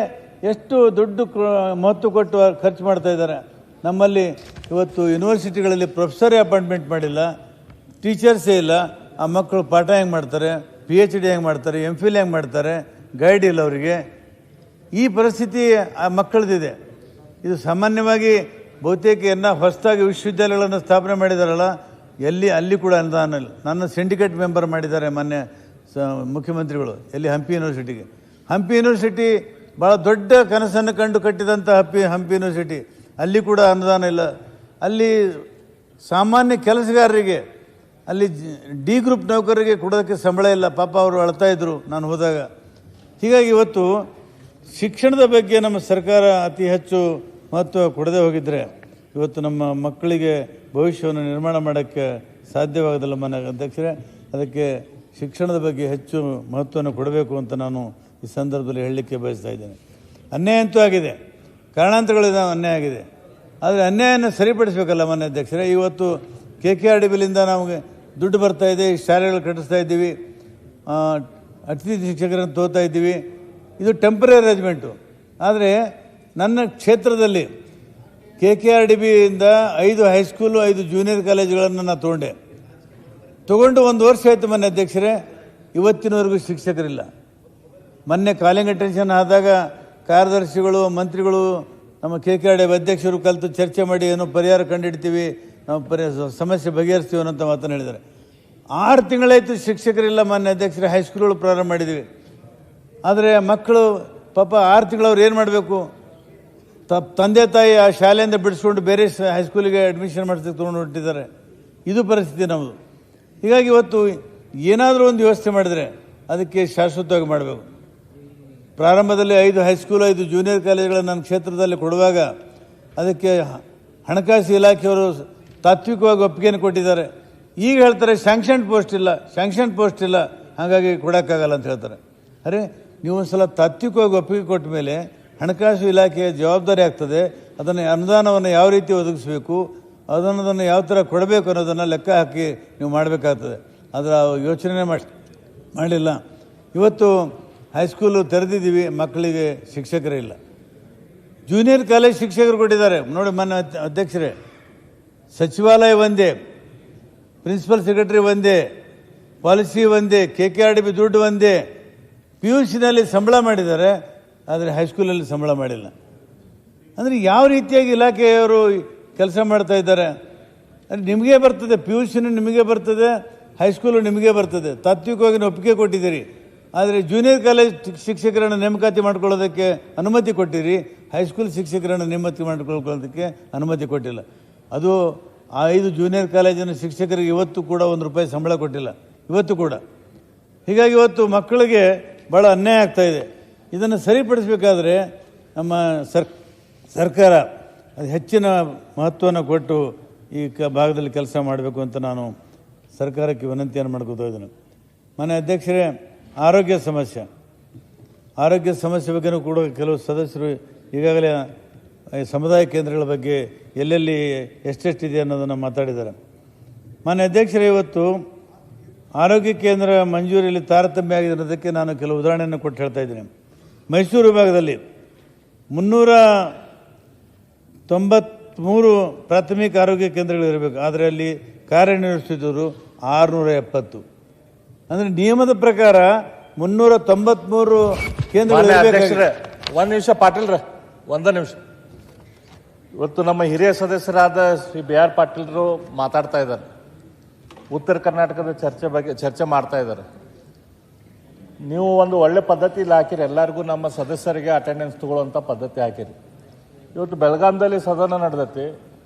ಎಷ್ಟು ದುಡ್ಡು ಮಹತ್ವ ಕೊಟ್ಟು ಖರ್ಚು ಮಾಡ್ತಾ ಇದ್ದಾರೆ. ನಮ್ಮಲ್ಲಿ ಇವತ್ತು ಯೂನಿವರ್ಸಿಟಿಗಳಲ್ಲಿ ಪ್ರೊಫೆಸರೇ ಅಪಾಯಿಂಟ್ಮೆಂಟ್ ಮಾಡಿಲ್ಲ, ಟೀಚರ್ಸೇ ಇಲ್ಲ. ಆ ಮಕ್ಕಳು ಪಾಠ ಹೆಂಗೆ ಮಾಡ್ತಾರೆ, PhD ಹೆಂಗೆ ಮಾಡ್ತಾರೆ, MPhil ಹೆಂಗೆ ಮಾಡ್ತಾರೆ, ಗೈಡ್ ಇಲ್ಲ ಅವರಿಗೆ. ಈ ಪರಿಸ್ಥಿತಿ ಆ ಮಕ್ಕಳದಿದೆ. ಇದು ಸಾಮಾನ್ಯವಾಗಿ ಬಹುತೇಕ ಹೊಸದಾಗಿ ವಿಶ್ವವಿದ್ಯಾಲಯಗಳನ್ನು ಸ್ಥಾಪನೆ ಮಾಡಿದಾರಲ್ಲ, ಅಲ್ಲಿ ಕೂಡ ಅನುದಾನ ಇಲ್ಲ. ನನ್ನ ಸಿಂಡಿಕೇಟ್ ಮೆಂಬರ್ ಮಾಡಿದ್ದಾರೆ ಮೊನ್ನೆ ಮುಖ್ಯಮಂತ್ರಿಗಳು, ಎಲ್ಲಿ ಹಂಪಿ ಯೂನಿವರ್ಸಿಟಿಗೆ. ಹಂಪಿ ಯೂನಿವರ್ಸಿಟಿ ಭಾಳ ದೊಡ್ಡ ಕನಸನ್ನು ಕಂಡು ಕಟ್ಟಿದಂಥ ಹಂಪಿ ಯೂನಿವರ್ಸಿಟಿ, ಅಲ್ಲಿ ಕೂಡ ಅನುದಾನ ಇಲ್ಲ. ಅಲ್ಲಿ ಸಾಮಾನ್ಯ ಕೆಲಸಗಾರರಿಗೆ, ಅಲ್ಲಿ ಡಿ ಗ್ರೂಪ್ ನೌಕರರಿಗೆ ಕೊಡೋದಕ್ಕೆ ಸಂಬಳ ಇಲ್ಲ. ಪಾಪ ಅವರು ಅಳ್ತಾ ಇದ್ದರು ನಾನು ಹೋದಾಗ. ಹೀಗಾಗಿ ಇವತ್ತು ಶಿಕ್ಷಣದ ಬಗ್ಗೆ ನಮ್ಮ ಸರ್ಕಾರ ಅತಿ ಹೆಚ್ಚು ಮಹತ್ವ ಕೊಡದೇ ಹೋಗಿದ್ದರೆ ಇವತ್ತು ನಮ್ಮ ಮಕ್ಕಳಿಗೆ ಭವಿಷ್ಯವನ್ನು ನಿರ್ಮಾಣ ಮಾಡೋಕ್ಕೆ ಸಾಧ್ಯವಾಗೋದಿಲ್ಲ. ಮನೆ ಅಧ್ಯಕ್ಷರೇ, ಅದಕ್ಕೆ ಶಿಕ್ಷಣದ ಬಗ್ಗೆ ಹೆಚ್ಚು ಮಹತ್ವವನ್ನು ಕೊಡಬೇಕು ಅಂತ ನಾನು ಈ ಸಂದರ್ಭದಲ್ಲಿ ಹೇಳಲಿಕ್ಕೆ ಬಯಸ್ತಾ ಇದ್ದೇನೆ. ಅನ್ಯಾಯ ಅಂತೂ ಆಗಿದೆ, ಕಾರಣಾಂತರಗಳಿಂದ ಅನ್ಯಾಯ ಆಗಿದೆ. ಆದರೆ ಅನ್ಯಾಯನ ಸರಿಪಡಿಸಬೇಕಲ್ಲ ಮನೆ ಅಧ್ಯಕ್ಷರೇ. ಇವತ್ತು KKRDBಲಿಂದ ನಮಗೆ ದುಡ್ಡು ಬರ್ತಾ ಇದೆ, ಶಾಲೆಗಳು ಕಟ್ಟಿಸ್ತಾ ಇದ್ದೀವಿ, ಅತಿಥಿ ಶಿಕ್ಷಕರನ್ನು ತೋತಾ ಇದ್ದೀವಿ. ಇದು ಟೆಂಪರರಿ ಅರೇಂಜ್ಮೆಂಟು. ಆದರೆ ನನ್ನ ಕ್ಷೇತ್ರದಲ್ಲಿ KKRDBಯಿಂದ 5 ಹೈಸ್ಕೂಲು 5 ಜೂನಿಯರ್ ಕಾಲೇಜುಗಳನ್ನು ನಾನು ತಗೊಂಡು 1 ವರ್ಷ ಆಯಿತು ಮನೆ ಅಧ್ಯಕ್ಷರೇ, ಇವತ್ತಿನವರೆಗೂ ಶಿಕ್ಷಕರಿಲ್ಲ. ಮೊನ್ನೆ ಕಾಲಿಂಗ್ ಅಟೆನ್ಷನ್ ಆದಾಗ ಕಾರ್ಯದರ್ಶಿಗಳು, ಮಂತ್ರಿಗಳು, ನಮ್ಮ KKRDB ಅಧ್ಯಕ್ಷರು ಕಲಿತು ಚರ್ಚೆ ಮಾಡಿ ಏನೋ ಪರಿಹಾರ ಕಂಡುಹಿಡ್ತೀವಿ, ನಾವು ಸಮಸ್ಯೆ ಬಗೆಹರಿಸ್ತೀವಿ ಅನ್ನೋಂಥ ಮಾತನ್ನು ಹೇಳಿದ್ದಾರೆ. 6 ತಿಂಗಳಾಯಿತು ಶಿಕ್ಷಕರಿಲ್ಲ ಮಾನ್ಯ ಅಧ್ಯಕ್ಷರೇ. ಹೈಸ್ಕೂಲ್ಗಳು ಪ್ರಾರಂಭ ಮಾಡಿದ್ದೀವಿ. ಆದರೆ ಮಕ್ಕಳು ಪಾಪ 6 ತಿಂಗಳು ಅವ್ರು ಏನು ಮಾಡಬೇಕು? ತಂದೆ ತಾಯಿ ಆ ಶಾಲೆಯಿಂದ ಬಿಡಿಸ್ಕೊಂಡು ಬೇರೆ ಹೈಸ್ಕೂಲಿಗೆ ಅಡ್ಮಿಷನ್ ಮಾಡಿಸೋಕ್ಕೆ ತೊಗೊಂಡು ಹೊರಟಿದ್ದಾರೆ. ಇದು ಪರಿಸ್ಥಿತಿ ನಮ್ಮದು. ಹೀಗಾಗಿ ಇವತ್ತು ಏನಾದರೂ ಒಂದು ವ್ಯವಸ್ಥೆ ಮಾಡಿದರೆ ಅದಕ್ಕೆ ಶಾಶ್ವತವಾಗಿ ಮಾಡಬೇಕು. ಪ್ರಾರಂಭದಲ್ಲಿ 5 ಹೈಸ್ಕೂಲು 5 ಜೂನಿಯರ್ ಕಾಲೇಜುಗಳನ್ನು ನನ್ನ ಕ್ಷೇತ್ರದಲ್ಲಿ ಕೊಡುವಾಗ ಅದಕ್ಕೆ ಹಣಕಾಸು ಇಲಾಖೆಯವರು ತಾತ್ವಿಕವಾಗಿ ಒಪ್ಪಿಗೆಯನ್ನು ಕೊಟ್ಟಿದ್ದಾರೆ. ಈಗ ಹೇಳ್ತಾರೆ ಸ್ಯಾಂಕ್ಷನ್ ಪೋಸ್ಟ್ ಇಲ್ಲ, ಹಾಗಾಗಿ ಕೊಡೋಕ್ಕಾಗಲ್ಲ ಅಂತ ಹೇಳ್ತಾರೆ. ಅರೆ, ನೀವು ಒಂದು ಸಲ ತಾತ್ವಿಕವಾಗಿ ಒಪ್ಪಿಗೆ ಕೊಟ್ಟ ಮೇಲೆ ಹಣಕಾಸು ಇಲಾಖೆಯ ಜವಾಬ್ದಾರಿ ಆಗ್ತದೆ. ಅದನ್ನು ಅನುದಾನವನ್ನು ಯಾವ ರೀತಿ ಒದಗಿಸಬೇಕು, ಅದನ್ನು ಯಾವ ಥರ ಕೊಡಬೇಕು ಅನ್ನೋದನ್ನು ಲೆಕ್ಕ ಹಾಕಿ ನೀವು ಮಾಡಬೇಕಾಗ್ತದೆ. ಅದರ ಯೋಚನೆ ಮಾಡಿಲ್ಲ. ಇವತ್ತು ಹೈಸ್ಕೂಲು ತೆರೆದಿದ್ದೀವಿ, ಮಕ್ಕಳಿಗೆ ಶಿಕ್ಷಕರೇ ಇಲ್ಲ. ಜೂನಿಯರ್ ಕಾಲೇಜ್ ಶಿಕ್ಷಕರು ಕೊಟ್ಟಿದ್ದಾರೆ ನೋಡಿ ಮೊನ್ನೆ ಅಧ್ಯಕ್ಷರೇ. ಸಚಿವಾಲಯ ಒಂದೇ, ಪ್ರಿನ್ಸಿಪಲ್ ಸೆಕ್ರೆಟರಿ ಒಂದೇ, ಪಾಲಿಸಿ ಒಂದೇ, KKRDB ದುಡ್ಡು ಒಂದೇ. PUCನಲ್ಲಿ ಸಂಬಳ ಮಾಡಿದ್ದಾರೆ, ಆದರೆ ಹೈಸ್ಕೂಲಲ್ಲಿ ಸಂಬಳ ಮಾಡಿಲ್ಲ. ಅಂದರೆ ಯಾವ ರೀತಿಯಾಗಿ ಇಲಾಖೆಯವರು ಕೆಲಸ ಮಾಡ್ತಾ ಇದ್ದಾರೆ? ನಿಮಗೆ ಬರ್ತದೆ, PUCನೂ ನಿಮಗೆ ಬರ್ತದೆ, ಹೈಸ್ಕೂಲು ನಿಮಗೆ ಬರ್ತದೆ. ತಾತ್ವಿಕವಾಗಿ ಒಪ್ಪಿಗೆ ಕೊಟ್ಟಿದ್ದೀರಿ. ಆದರೆ ಜೂನಿಯರ್ ಕಾಲೇಜ್ ಶಿಕ್ಷಕರನ್ನು ನೇಮಕಾತಿ ಮಾಡ್ಕೊಳ್ಳೋದಕ್ಕೆ ಅನುಮತಿ ಕೊಟ್ಟಿರಿ, ಹೈಸ್ಕೂಲ್ ಶಿಕ್ಷಕರನ್ನು ನೇಮಕಾತಿ ಮಾಡ್ಕೊಳ್ಳೋದಕ್ಕೆ ಅನುಮತಿ ಕೊಟ್ಟಿಲ್ಲ. ಅದು ಆ 5 ಜೂನಿಯರ್ ಕಾಲೇಜಿನ ಶಿಕ್ಷಕರಿಗೆ ಇವತ್ತು ಕೂಡ ₹1 ಸಂಬಳ ಕೊಟ್ಟಿಲ್ಲ, ಇವತ್ತು ಕೂಡ. ಹೀಗಾಗಿ ಇವತ್ತು ಮಕ್ಕಳಿಗೆ ಭಾಳ ಅನ್ಯಾಯ ಆಗ್ತಾಯಿದೆ. ಇದನ್ನು ಸರಿಪಡಿಸಬೇಕಾದ್ರೆ ನಮ್ಮ ಸರ್ಕಾರ ಅದು ಹೆಚ್ಚಿನ ಮಹತ್ವವನ್ನು ಕೊಟ್ಟು ಈ ಭಾಗದಲ್ಲಿ ಕೆಲಸ ಮಾಡಬೇಕು ಅಂತ ನಾನು ಸರ್ಕಾರಕ್ಕೆ ವಿನಂತಿಯನ್ನು ಮಾಡ್ಕೋತಾ ಇದ್ದೇನೆ. ಮನೆ ಅಧ್ಯಕ್ಷರೇ, ಆರೋಗ್ಯ ಸಮಸ್ಯೆ ಬಗ್ಗೆನೂ ಕೂಡ ಕೆಲವು ಸದಸ್ಯರು ಈಗಾಗಲೇ ಸಮುದಾಯ ಕೇಂದ್ರಗಳ ಬಗ್ಗೆ ಎಲ್ಲೆಲ್ಲಿ ಎಷ್ಟೆಷ್ಟಿದೆ ಅನ್ನೋದನ್ನು ಮಾತಾಡಿದ್ದಾರೆ. ಮಾನ್ಯ ಅಧ್ಯಕ್ಷರೇ, ಇವತ್ತು ಆರೋಗ್ಯ ಕೇಂದ್ರ ಮಂಜೂರಿಯಲ್ಲಿ ತಾರತಮ್ಯ ಆಗಿರೋದಕ್ಕೆ ನಾನು ಕೆಲವು ಉದಾಹರಣೆಯನ್ನು ಕೊಟ್ಟು ಹೇಳ್ತಾ ಇದ್ದೀನಿ. ಮೈಸೂರು ವಿಭಾಗದಲ್ಲಿ 393 ಪ್ರಾಥಮಿಕ ಆರೋಗ್ಯ ಕೇಂದ್ರಗಳಿರಬೇಕು, ಆದರೆ ಅಲ್ಲಿ ಕಾರ್ಯನಿರ್ವಹಿಸಿದವರು 670. ಅಂದರೆ ನಿಯಮದ ಪ್ರಕಾರ 393 ಕೇಂದ್ರಗಳು. ಒಂದು ನಿಮಿಷ ಪಾಟೀಲ್ರ, ಒಂದು ನಿಮಿಷ. ಇವತ್ತು ನಮ್ಮ ಹಿರಿಯ ಸದಸ್ಯರಾದ ಶ್ರೀ BR ಪಾಟೀಲ್ರು ಮಾತಾಡ್ತಾ ಇದ್ದಾರೆ. ಉತ್ತರ ಕರ್ನಾಟಕದ ಚರ್ಚೆ ಮಾಡ್ತಾ ಇದ್ದಾರೆ. ನೀವು ಒಂದು ಒಳ್ಳೆ ಪದ್ಧತಿ ಇಲ್ಲಿ ಹಾಕಿರಿ, ಎಲ್ಲರಿಗೂ ನಮ್ಮ ಸದಸ್ಯರಿಗೆ ಅಟೆಂಡೆನ್ಸ್ ತಗೊಳ್ಳುವಂಥ ಪದ್ಧತಿ ಹಾಕಿರಿ. ಇವತ್ತು ಬೆಳಗಾಂದಲ್ಲಿ ಸದನ ನಡೆದೈತಿ.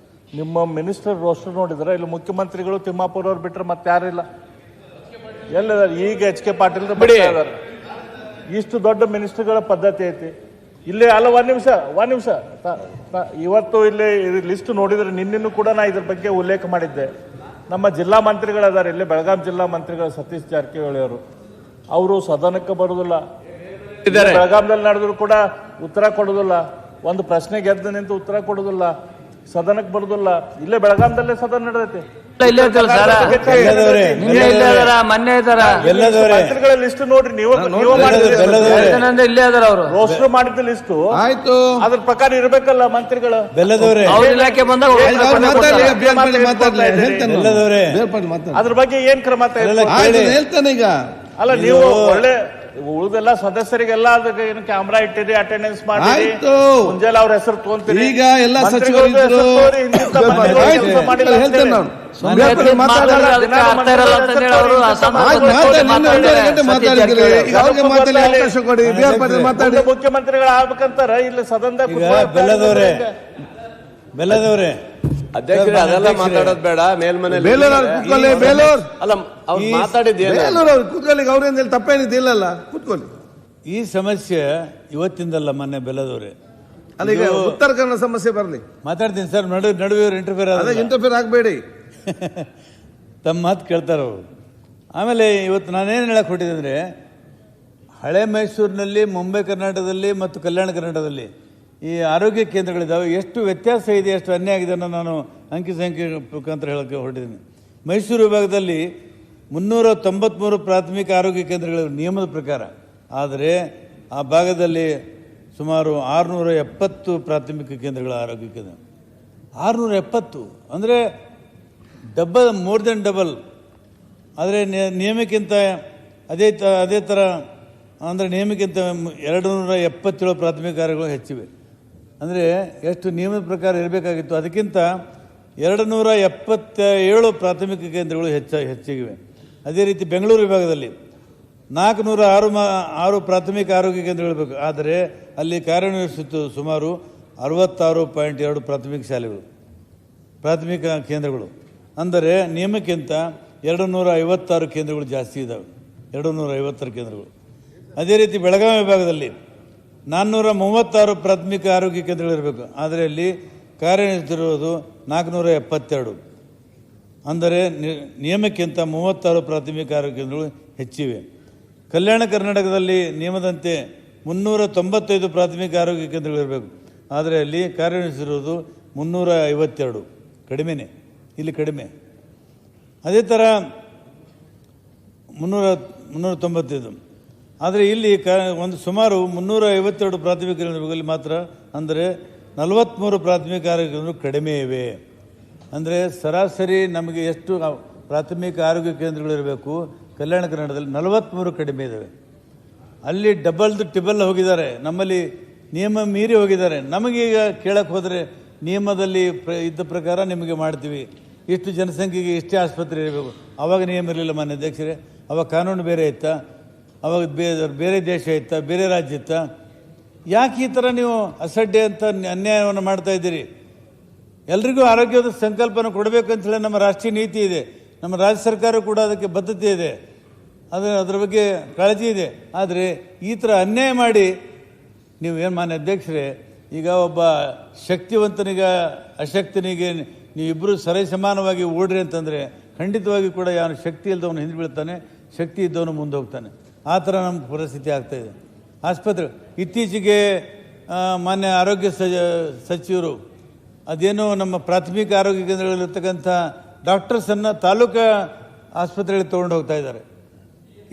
ನಿಮ್ಮ ಮಿನಿಸ್ಟರ್ ರೋಸ್ಟರ್ ನೋಡಿದ್ರೆ ಇಲ್ಲಿ ಮುಖ್ಯಮಂತ್ರಿಗಳು ತಿಮ್ಮಾಪುರ ಅವ್ರು ಬಿಟ್ಟರೆ ಮತ್ತೆ ಯಾರಿಲ್ಲ. ಎಲ್ಲಿದ್ದಾರೆ ಈಗ? HK ಪಾಟೀಲ್ ಬಿಡಿ. ಇಷ್ಟು ದೊಡ್ಡ ಮಿನಿಸ್ಟರ್ಗಳ ಪದ್ಧತಿ ಐತಿ ಇಲ್ಲಿ. ಅಲ್ಲ, ಒಂದ್ ನಿಮಿಷ. ಇವತ್ತು ಇಲ್ಲಿ ಲಿಸ್ಟ್ ನೋಡಿದ್ರೆ ನಿನ್ನೆನೂ ಕೂಡ ನಾ ಇದ್ರ ಬಗ್ಗೆ ಉಲ್ಲೇಖ ಮಾಡಿದ್ದೆ. ನಮ್ಮ ಜಿಲ್ಲಾ ಮಂತ್ರಿಗಳದಾರೆ ಇಲ್ಲಿ, ಬೆಳಗಾಂ ಜಿಲ್ಲಾ ಮಂತ್ರಿಗಳು ಸತೀಶ್ ಜಾರಕಿಹೊಳಿ ಅವರು ಸದನಕ್ಕೆ ಬರುವುದಿಲ್ಲ. ಬೆಳಗಾಂದಲ್ಲಿ ನಡೆದ್ರು ಕೂಡ ಉತ್ತರ ಕೊಡುವುದಿಲ್ಲ. ಒಂದು ಪ್ರಶ್ನೆ ಗೆದ್ದು ನಿಂತು ಉತ್ತರ ಕೊಡುವುದಿಲ್ಲ, ಸದನಕ್ಕೆ ಬರುವುದಿಲ್ಲ. ಇಲ್ಲೇ ಬೆಳಗಾಂದಲ್ಲೇ ಸದನ ನಡೆದೈತಿ. ಮಂತ್ರಿಗಳ ಲಿಸ್ಟ್ ನೋಡ್ರಿ, ನೀವು ರೋಸ್ಟರ್ ಮಾಡಿದ ಲಿಸ್ಟ್ ಆಯ್ತು, ಅದ್ರ ಪ್ರಕಾರ ಇರ್ಬೇಕಲ್ಲ ಮಂತ್ರಿಗಳು. ಅದ್ರ ಬಗ್ಗೆ ಏನ್ ಕ್ರಮ ಹೇಳ್ತಾನೆ ಈಗ? ಅಲ್ಲ, ನೀವು ಒಳ್ಳೆ ಉಳಿದೆಲ್ಲ ಸದಸ್ಯರಿಗೆಲ್ಲ ಅದಕ್ಕೆ ಏನು ಕ್ಯಾಮ್ರಾ ಇಟ್ಟಿರಿ, ಅಟೆಂಡೆನ್ಸ್ ಮಾಡಿ, ಆಯ್ತು. ಮುಂಜಾನೆ ಅವ್ರ ಹೆಸರು ತಗೊಂತೀರಿ. ಈಗ ಎಲ್ಲ ಮಂತ್ರಿಗಳದ್ದು ಸಚಿವರಿದ್ರು. ಹೆಸರು ತಗೋರಿ, ಹಿಂದಿನ ಮಂತ್ರಿಗಳು ಆಯ್ತು. ಕೆಲಸ ಮಾಡಿಲ್ಲ ಹೇಳ್ತೇನೆ ಅಂತೇಳಿ. ನಾನು. ಸುಮ್ನೆ ಮಾತಾಡಲ್ಲ. ಅದಕ್ಕೆ ಅರ್ಥ ಇರಲ್ಲ ಅಂತ ಹೇಳಿ ಅವರು ಅಸಮಾಧಾನ ಆಯ್ತು, ಮಾತಾಡಿ. ನಿನ್ನೆ 2.5 ಗಂಟೆ ಮಾತಾಡಿದ್ರಿ. ಈಗ ಅವ್ರಿಗೆ ಮಾತಾಡಿ ಅವಕಾಶ ಕೊಡಿ. BR ಪಾಟೀಲ್ ಮಾತಾಡಿ. ಮುಂದೆ ಮುಖ್ಯಮಂತ್ರಿಗಳು ಆಗ್ಬೇಕಂತಾರ ಇಲ್ಲಿ ಸದನದಾಗ ಈಗ ಬೆಲ್ಲದವ್ರೆ ಅಧ್ಯಕ್ಷರೇ ಅದೆಲ್ಲ ಮಾತಾಡೋದು ಬೇಡ. ಮೇಲ್ಮನೆ ಬೇಲೂರು ಅವ್ರು ಕೂತ್ಕೊಳ್ಳಿ. ಬೇಲೂರು ಅಲ್ಲ ಅವ್ರು ಮಾತಾಡಿದ್ದೇನು? ಬೇಲೂರು ಅವ್ರು ಕೂತ್ಕೊಳ್ಳಿ. ಅವ್ರೇನು ತಪ್ಪೇನಿದ್ದಿಲ್ಲಲ್ಲ, ಕೂತ್ಕೊಳ್ಳಿ. ಈ ಸಮಸ್ಯೆ ಇವತ್ತಿಂದಲ್ಲ, ಮೊನ್ನೆ ಬೆಲ್ಲದವ್ರೆ. ಅಲ್ಲ, ಈಗ ಉತ್ತರ ಕನ್ನಡ ಸಮಸ್ಯೆ ಬರಲಿ. ಮಾತಾಡ್ತೀನಿ ಸರ್, ನಡುವೆ ಇಂಟರ್ಫಿಯರ್ ಅದೇ ಇಂಟರ್ಫಿಯರ್ ಆಗಬೇಡಿ. ತಮ್ಮ ಮಾತು ಕೇಳ್ತಾರೆ ಅವರು. ಆಮೇಲೆ ಇವತ್ತು ನಾನೇನು ಹೇಳಕ್ಕೆ ಹೊಟ್ಟಿದ್ದೆ ಅಂದರೆ, ಹಳೆ ಮೈಸೂರಿನಲ್ಲಿ, ಮುಂಬೈ ಕರ್ನಾಟಕದಲ್ಲಿ ಮತ್ತು ಕಲ್ಯಾಣ ಕರ್ನಾಟಕದಲ್ಲಿ ಈ ಆರೋಗ್ಯ ಕೇಂದ್ರಗಳಿದ್ದಾವೆ. ಎಷ್ಟು ವ್ಯತ್ಯಾಸ ಇದೆ, ಎಷ್ಟು ಅನ್ಯಾಯ ಆಗಿದೆ ಅನ್ನೋ ನಾನು ಅಂಕಿ ಸಂಖ್ಯೆ ಮುಖಾಂತರ ಹೇಳಕ್ಕೆ ಹೊರಟಿದ್ದೀನಿ. ಮೈಸೂರು ವಿಭಾಗದಲ್ಲಿ 393 ಪ್ರಾಥಮಿಕ ಆರೋಗ್ಯ ಕೇಂದ್ರಗಳು ನಿಯಮದ ಪ್ರಕಾರ. ಆದರೆ ಆ ಭಾಗದಲ್ಲಿ ಸುಮಾರು 670 ಪ್ರಾಥಮಿಕ ಕೇಂದ್ರಗಳ ಆರೋಗ್ಯ ಕೇಂದ್ರ. 670 ಅಂದರೆ ಮೋರ್ ದೆನ್ ಡಬಲ್. ಆದರೆ ನಿಯಮಕ್ಕಿಂತ ಅದೇ ಥರ ಅಂದರೆ ನಿಯಮಕ್ಕಿಂತ 277 ಪ್ರಾಥಮಿಕ ಆರೋಗ್ಯಗಳು ಹೆಚ್ಚಿವೆ. ಅಂದರೆ ಎಷ್ಟು ನಿಯಮದ ಪ್ರಕಾರ ಇರಬೇಕಾಗಿತ್ತು, ಅದಕ್ಕಿಂತ 277 ಪ್ರಾಥಮಿಕ ಕೇಂದ್ರಗಳು ಹೆಚ್ಚಿವೆ. ಅದೇ ರೀತಿ ಬೆಂಗಳೂರು ವಿಭಾಗದಲ್ಲಿ 406 ಪ್ರಾಥಮಿಕ ಆರೋಗ್ಯ ಕೇಂದ್ರಗಳು ಬೇಕು. ಆದರೆ ಅಲ್ಲಿ ಕಾರ್ಯನಿರ್ವಹಿಸುತ್ತ ಸುಮಾರು 66.2 ಪ್ರಾಥಮಿಕ ಶಾಲೆಗಳು, ಪ್ರಾಥಮಿಕ ಕೇಂದ್ರಗಳು. ಅಂದರೆ ನಿಯಮಕ್ಕಿಂತ 256 ಕೇಂದ್ರಗಳು ಜಾಸ್ತಿ ಇದ್ದಾವೆ, 256 ಕೇಂದ್ರಗಳು. ಅದೇ ರೀತಿ ಬೆಳಗಾವಿ ವಿಭಾಗದಲ್ಲಿ 436 ಪ್ರಾಥಮಿಕ ಆರೋಗ್ಯ ಕೇಂದ್ರಗಳಿರಬೇಕು. ಆದರೆ ಅಲ್ಲಿ ಕಾರ್ಯನಿರ್ವಹಿಸುತ್ತಿರುವುದು 472. ಅಂದರೆ ನಿಯಮಕ್ಕಿಂತ 36 ಪ್ರಾಥಮಿಕ ಆರೋಗ್ಯ ಕೇಂದ್ರಗಳು ಹೆಚ್ಚಿವೆ. ಕಲ್ಯಾಣ ಕರ್ನಾಟಕದಲ್ಲಿ ನಿಯಮದಂತೆ 395 ಪ್ರಾಥಮಿಕ ಆರೋಗ್ಯ ಕೇಂದ್ರಗಳಿರಬೇಕು. ಆದರೆ ಅಲ್ಲಿ ಕಾರ್ಯನಿರ್ವಹಿಸಿರುವುದು 352, ಕಡಿಮೆನೇ, ಇಲ್ಲಿ ಕಡಿಮೆ. ಅದೇ ಥರ 395. ಆದರೆ ಇಲ್ಲಿ ಸುಮಾರು 352 ಪ್ರಾಥಮಿಕ ಕೇಂದ್ರಗಳಲ್ಲಿ ಮಾತ್ರ, ಅಂದರೆ 43 ಪ್ರಾಥಮಿಕ ಆರೋಗ್ಯ ಕೇಂದ್ರಗಳು ಕಡಿಮೆ ಇವೆ. ಅಂದರೆ ಸರಾಸರಿ ನಮಗೆ ಎಷ್ಟು ಪ್ರಾಥಮಿಕ ಆರೋಗ್ಯ ಕೇಂದ್ರಗಳಿರಬೇಕು, ಕಲ್ಯಾಣ ಕರ್ನಾಟಕದಲ್ಲಿ 43 ಕಡಿಮೆ ಇದ್ದಾವೆ. ಅಲ್ಲಿ ಟಿಬಲ್ ಹೋಗಿದ್ದಾರೆ, ನಮ್ಮಲ್ಲಿ ನಿಯಮ ಮೀರಿ ಹೋಗಿದ್ದಾರೆ. ನಮಗೀಗ ಕೇಳಕ್ಕೆ ಹೋದರೆ ನಿಯಮದಲ್ಲಿ ಇದ್ದ ಪ್ರಕಾರ ನಿಮಗೆ ಮಾಡ್ತೀವಿ, ಇಷ್ಟು ಜನಸಂಖ್ಯೆಗೆ ಇಷ್ಟೇ ಆಸ್ಪತ್ರೆ ಇರಬೇಕು. ಆವಾಗ ನಿಯಮ ಇರಲಿಲ್ಲ ಮಾನ್ಯ ಅಧ್ಯಕ್ಷರೇ, ಅವಾಗ ಕಾನೂನು ಬೇರೆ ಇತ್ತಾ, ಅವಾಗ ಬೇರೆ ದೇಶ ಇತ್ತಾ, ಬೇರೆ ರಾಜ್ಯ ಇತ್ತಾ? ಯಾಕೆ ಈ ಥರ ನೀವು ಅಸಡ್ಡೆ ಅಂತ ಅನ್ಯಾಯವನ್ನು ಮಾಡ್ತಾ ಇದ್ದೀರಿ? ಎಲ್ರಿಗೂ ಆರೋಗ್ಯದ ಸಂಕಲ್ಪನ ಕೊಡಬೇಕು ಅಂತ ಹೇಳಿ ನಮ್ಮ ರಾಷ್ಟ್ರೀಯ ನೀತಿ ಇದೆ, ನಮ್ಮ ರಾಜ್ಯ ಸರ್ಕಾರ ಕೂಡ ಅದಕ್ಕೆ ಬದ್ಧತೆ ಇದೆ, ಅದರ ಬಗ್ಗೆ ಕಾಳಜಿ ಇದೆ. ಆದರೆ ಈ ಥರ ಅನ್ಯಾಯ ಮಾಡಿ ನೀವು ಏನು ಮಾನ್ಯ ಅಧ್ಯಕ್ಷರೇ, ಈಗ ಒಬ್ಬ ಶಕ್ತಿವಂತನಿಗೆ ಅಶಕ್ತನಿಗೆ ನೀವಿಬ್ಬರು ಸರಿಸಮಾನವಾಗಿ ಓಡ್ರಿ ಅಂತಂದರೆ ಖಂಡಿತವಾಗಿ ಕೂಡ ಯಾರು ಶಕ್ತಿ ಇಲ್ಲದವನು ಹಿಂದೆ ಬೀಳ್ತಾನೆ, ಶಕ್ತಿ ಇದ್ದವನು ಮುಂದೆ ಹೋಗ್ತಾನೆ. ಆ ಥರ ನಮ್ಮ ಪರಿಸ್ಥಿತಿ ಆಗ್ತಾಯಿದೆ. ಆಸ್ಪತ್ರೆ ಇತ್ತೀಚೆಗೆ ಮಾನ್ಯ ಆರೋಗ್ಯ ಸಚಿವರು ಅದೇನೋ ನಮ್ಮ ಪ್ರಾಥಮಿಕ ಆರೋಗ್ಯ ಕೇಂದ್ರಗಳಲ್ಲಿರ್ತಕ್ಕಂಥ ಡಾಕ್ಟರ್ಸನ್ನು ತಾಲೂಕು ಆಸ್ಪತ್ರೆಗಳಿಗೆ ತೊಗೊಂಡು ಹೋಗ್ತಾ ಇದ್ದಾರೆ.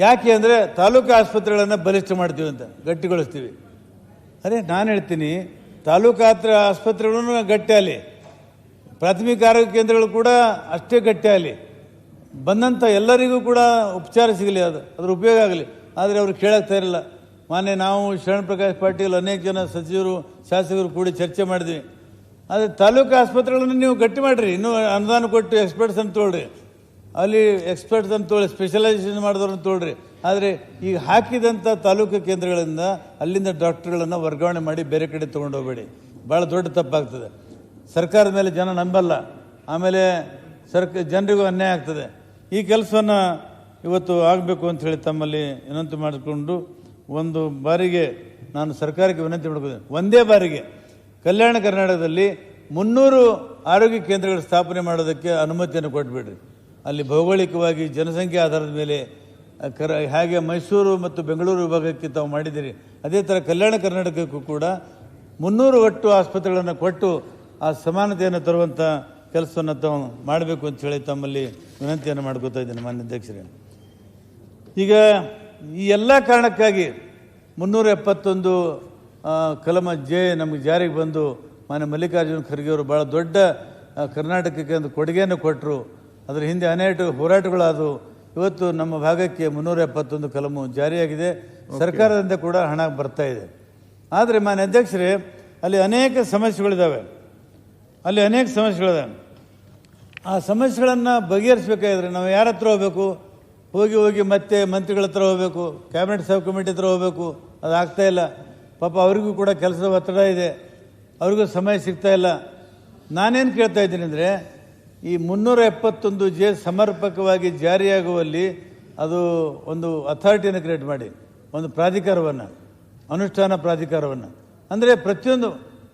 ಯಾಕೆ ಅಂದರೆ ತಾಲೂಕು ಆಸ್ಪತ್ರೆಗಳನ್ನು ಬಲಿಷ್ಠ ಮಾಡ್ತೀವಿ ಅಂತ, ಗಟ್ಟಿಗೊಳಿಸ್ತೀವಿ. ಅರೆ ನಾನು ಹೇಳ್ತೀನಿ, ತಾಲೂಕು ಆಸ್ಪತ್ರೆಗಳೂ ಗಟ್ಟಿಯಾಗಲಿ, ಪ್ರಾಥಮಿಕ ಆರೋಗ್ಯ ಕೇಂದ್ರಗಳು ಕೂಡ ಅಷ್ಟೇ ಗಟ್ಟಿಯಾಗಲಿ, ಬಂದಂಥ ಎಲ್ಲರಿಗೂ ಕೂಡ ಉಪಚಾರ ಸಿಗಲಿ, ಅದ್ರ ಉಪಯೋಗ ಆಗಲಿ. ಆದರೆ ಅವರು ಕೇಳಾಗ್ತಾ ಇರಲ್ಲ. ನಾವು ಶರಣ ಪ್ರಕಾಶ್ ಪಾಟೀಲ್ ಅನೇಕ ಜನ ಸಚಿವರು ಶಾಸಕರು ಕೂಡಿ ಚರ್ಚೆ ಮಾಡಿದ್ವಿ. ಆದರೆ ತಾಲೂಕು ಆಸ್ಪತ್ರೆಗಳನ್ನು ನೀವು ಗಟ್ಟಿ ಮಾಡಿರಿ, ಇನ್ನೂ ಅನುದಾನ ಕೊಟ್ಟು ಎಕ್ಸ್ಪರ್ಟ್ಸ್ ಅಂತ ತೊಗೊಳ್ರಿ, ಅಲ್ಲಿ ಎಕ್ಸ್ಪರ್ಟ್ಸ್ ಅಂತ ತೊಗೊಳ್ಳಿ, ಸ್ಪೆಷಲೈಸೇಷನ್ ಮಾಡಿದವ್ರನ್ನ ತೊಗೊಳ್ರಿ. ಆದರೆ ಈಗ ಹಾಕಿದಂಥ ತಾಲೂಕು ಕೇಂದ್ರಗಳಿಂದ ಅಲ್ಲಿಂದ ಡಾಕ್ಟರ್ಗಳನ್ನು ವರ್ಗಾವಣೆ ಮಾಡಿ ಬೇರೆ ಕಡೆ ತೊಗೊಂಡು ಹೋಗಬೇಡಿ, ಭಾಳ ದೊಡ್ಡ ತಪ್ಪಾಗ್ತದೆ. ಸರ್ಕಾರದ ಮೇಲೆ ಜನ ನಂಬಲ್ಲ, ಆಮೇಲೆ ಜನರಿಗೂ ಅನ್ಯಾಯ ಆಗ್ತದೆ. ಈ ಕೆಲಸವನ್ನು ಇವತ್ತು ಆಗಬೇಕು ಅಂಥೇಳಿ ತಮ್ಮಲ್ಲಿ ವಿನಂತಿ ಮಾಡಿಕೊಂಡು, ಒಂದು ಬಾರಿಗೆ ನಾನು ಸರ್ಕಾರಕ್ಕೆ ವಿನಂತಿ ಮಾಡ್ಕೋತೀನಿ, ಒಂದೇ ಬಾರಿಗೆ ಕಲ್ಯಾಣ ಕರ್ನಾಟಕದಲ್ಲಿ 300 ಆರೋಗ್ಯ ಕೇಂದ್ರಗಳ ಸ್ಥಾಪನೆ ಮಾಡೋದಕ್ಕೆ ಅನುಮತಿಯನ್ನು ಕೊಟ್ಬಿಡ್ರಿ. ಅಲ್ಲಿ ಭೌಗೋಳಿಕವಾಗಿ ಜನಸಂಖ್ಯೆ ಆಧಾರದ ಮೇಲೆ ಹಾಗೆ ಮೈಸೂರು ಮತ್ತು ಬೆಂಗಳೂರು ವಿಭಾಗಕ್ಕೆ ತಾವು ಮಾಡಿದ್ದೀರಿ, ಅದೇ ಥರ ಕಲ್ಯಾಣ ಕರ್ನಾಟಕಕ್ಕೂ ಕೂಡ 300 ಒಟ್ಟು ಆಸ್ಪತ್ರೆಗಳನ್ನು ಕೊಟ್ಟು ಆ ಸಮಾನತೆಯನ್ನು ತರುವಂಥ ಕೆಲಸವನ್ನು ತಾವು ಮಾಡಬೇಕು ಅಂಥೇಳಿ ತಮ್ಮಲ್ಲಿ ವಿನಂತಿಯನ್ನು ಮಾಡ್ಕೋತಾ ಇದ್ದೀನಿ ಮಾನ್ಯ ಅಧ್ಯಕ್ಷರೇ. ಈಗ ಈ ಎಲ್ಲ ಕಾರಣಕ್ಕಾಗಿ 371 ಕಲಮ ಜೆ ನಮಗೆ ಜಾರಿಗೆ ಬಂದು ಮಾನ್ಯ ಮಲ್ಲಿಕಾರ್ಜುನ ಖರ್ಗೆ ಅವರು ಭಾಳ ದೊಡ್ಡ ಕರ್ನಾಟಕಕ್ಕೆ ಒಂದು ಕೊಡುಗೆಯನ್ನು ಕೊಟ್ಟರು. ಅದರ ಹಿಂದೆ ಅನೇಕ ಹೋರಾಟಗಳಾದವು. ಇವತ್ತು ನಮ್ಮ ಭಾಗಕ್ಕೆ 371 ಕಲಮು ಜಾರಿಯಾಗಿದೆ. ಸರ್ಕಾರದಿಂದ ಕೂಡ ಹಣ ಬರ್ತಾ ಇದೆ. ಆದರೆ ಮಾನ್ಯ ಅಧ್ಯಕ್ಷರೇ, ಅಲ್ಲಿ ಅನೇಕ ಸಮಸ್ಯೆಗಳಿದ್ದಾವೆ. ಆ ಸಮಸ್ಯೆಗಳನ್ನು ಬಗೆಹರಿಸಬೇಕಾದ್ರೆ ನಾವು ಯಾರ ಹತ್ರ ಹೋಗಬೇಕು? ಹೋಗಿ ಮತ್ತೆ ಮಂತ್ರಿಗಳ ಹತ್ರ ಹೋಗಬೇಕು, ಕ್ಯಾಬಿನೆಟ್ ಸಬ್ ಕಮಿಟಿ ಹತ್ರ ಹೋಗಬೇಕು. ಅದಾಗ್ತಾ ಇಲ್ಲ. ಪಾಪ ಅವರಿಗೂ ಕೂಡ ಕೆಲಸದ ಒತ್ತಡ ಇದೆ, ಅವ್ರಿಗೂ ಸಮಯ ಸಿಗ್ತಾ ಇಲ್ಲ. ನಾನೇನು ಕೇಳ್ತಾ ಇದ್ದೀನಿ ಅಂದರೆ, ಈ 371 ಸಮರ್ಪಕವಾಗಿ ಜಾರಿಯಾಗುವಲ್ಲಿ ಅದು ಒಂದು ಅಥಾರಿಟಿಯನ್ನು ಕ್ರಿಯೇಟ್ ಮಾಡಿ, ಒಂದು ಪ್ರಾಧಿಕಾರವನ್ನು, ಅನುಷ್ಠಾನ ಪ್ರಾಧಿಕಾರವನ್ನು. ಅಂದರೆ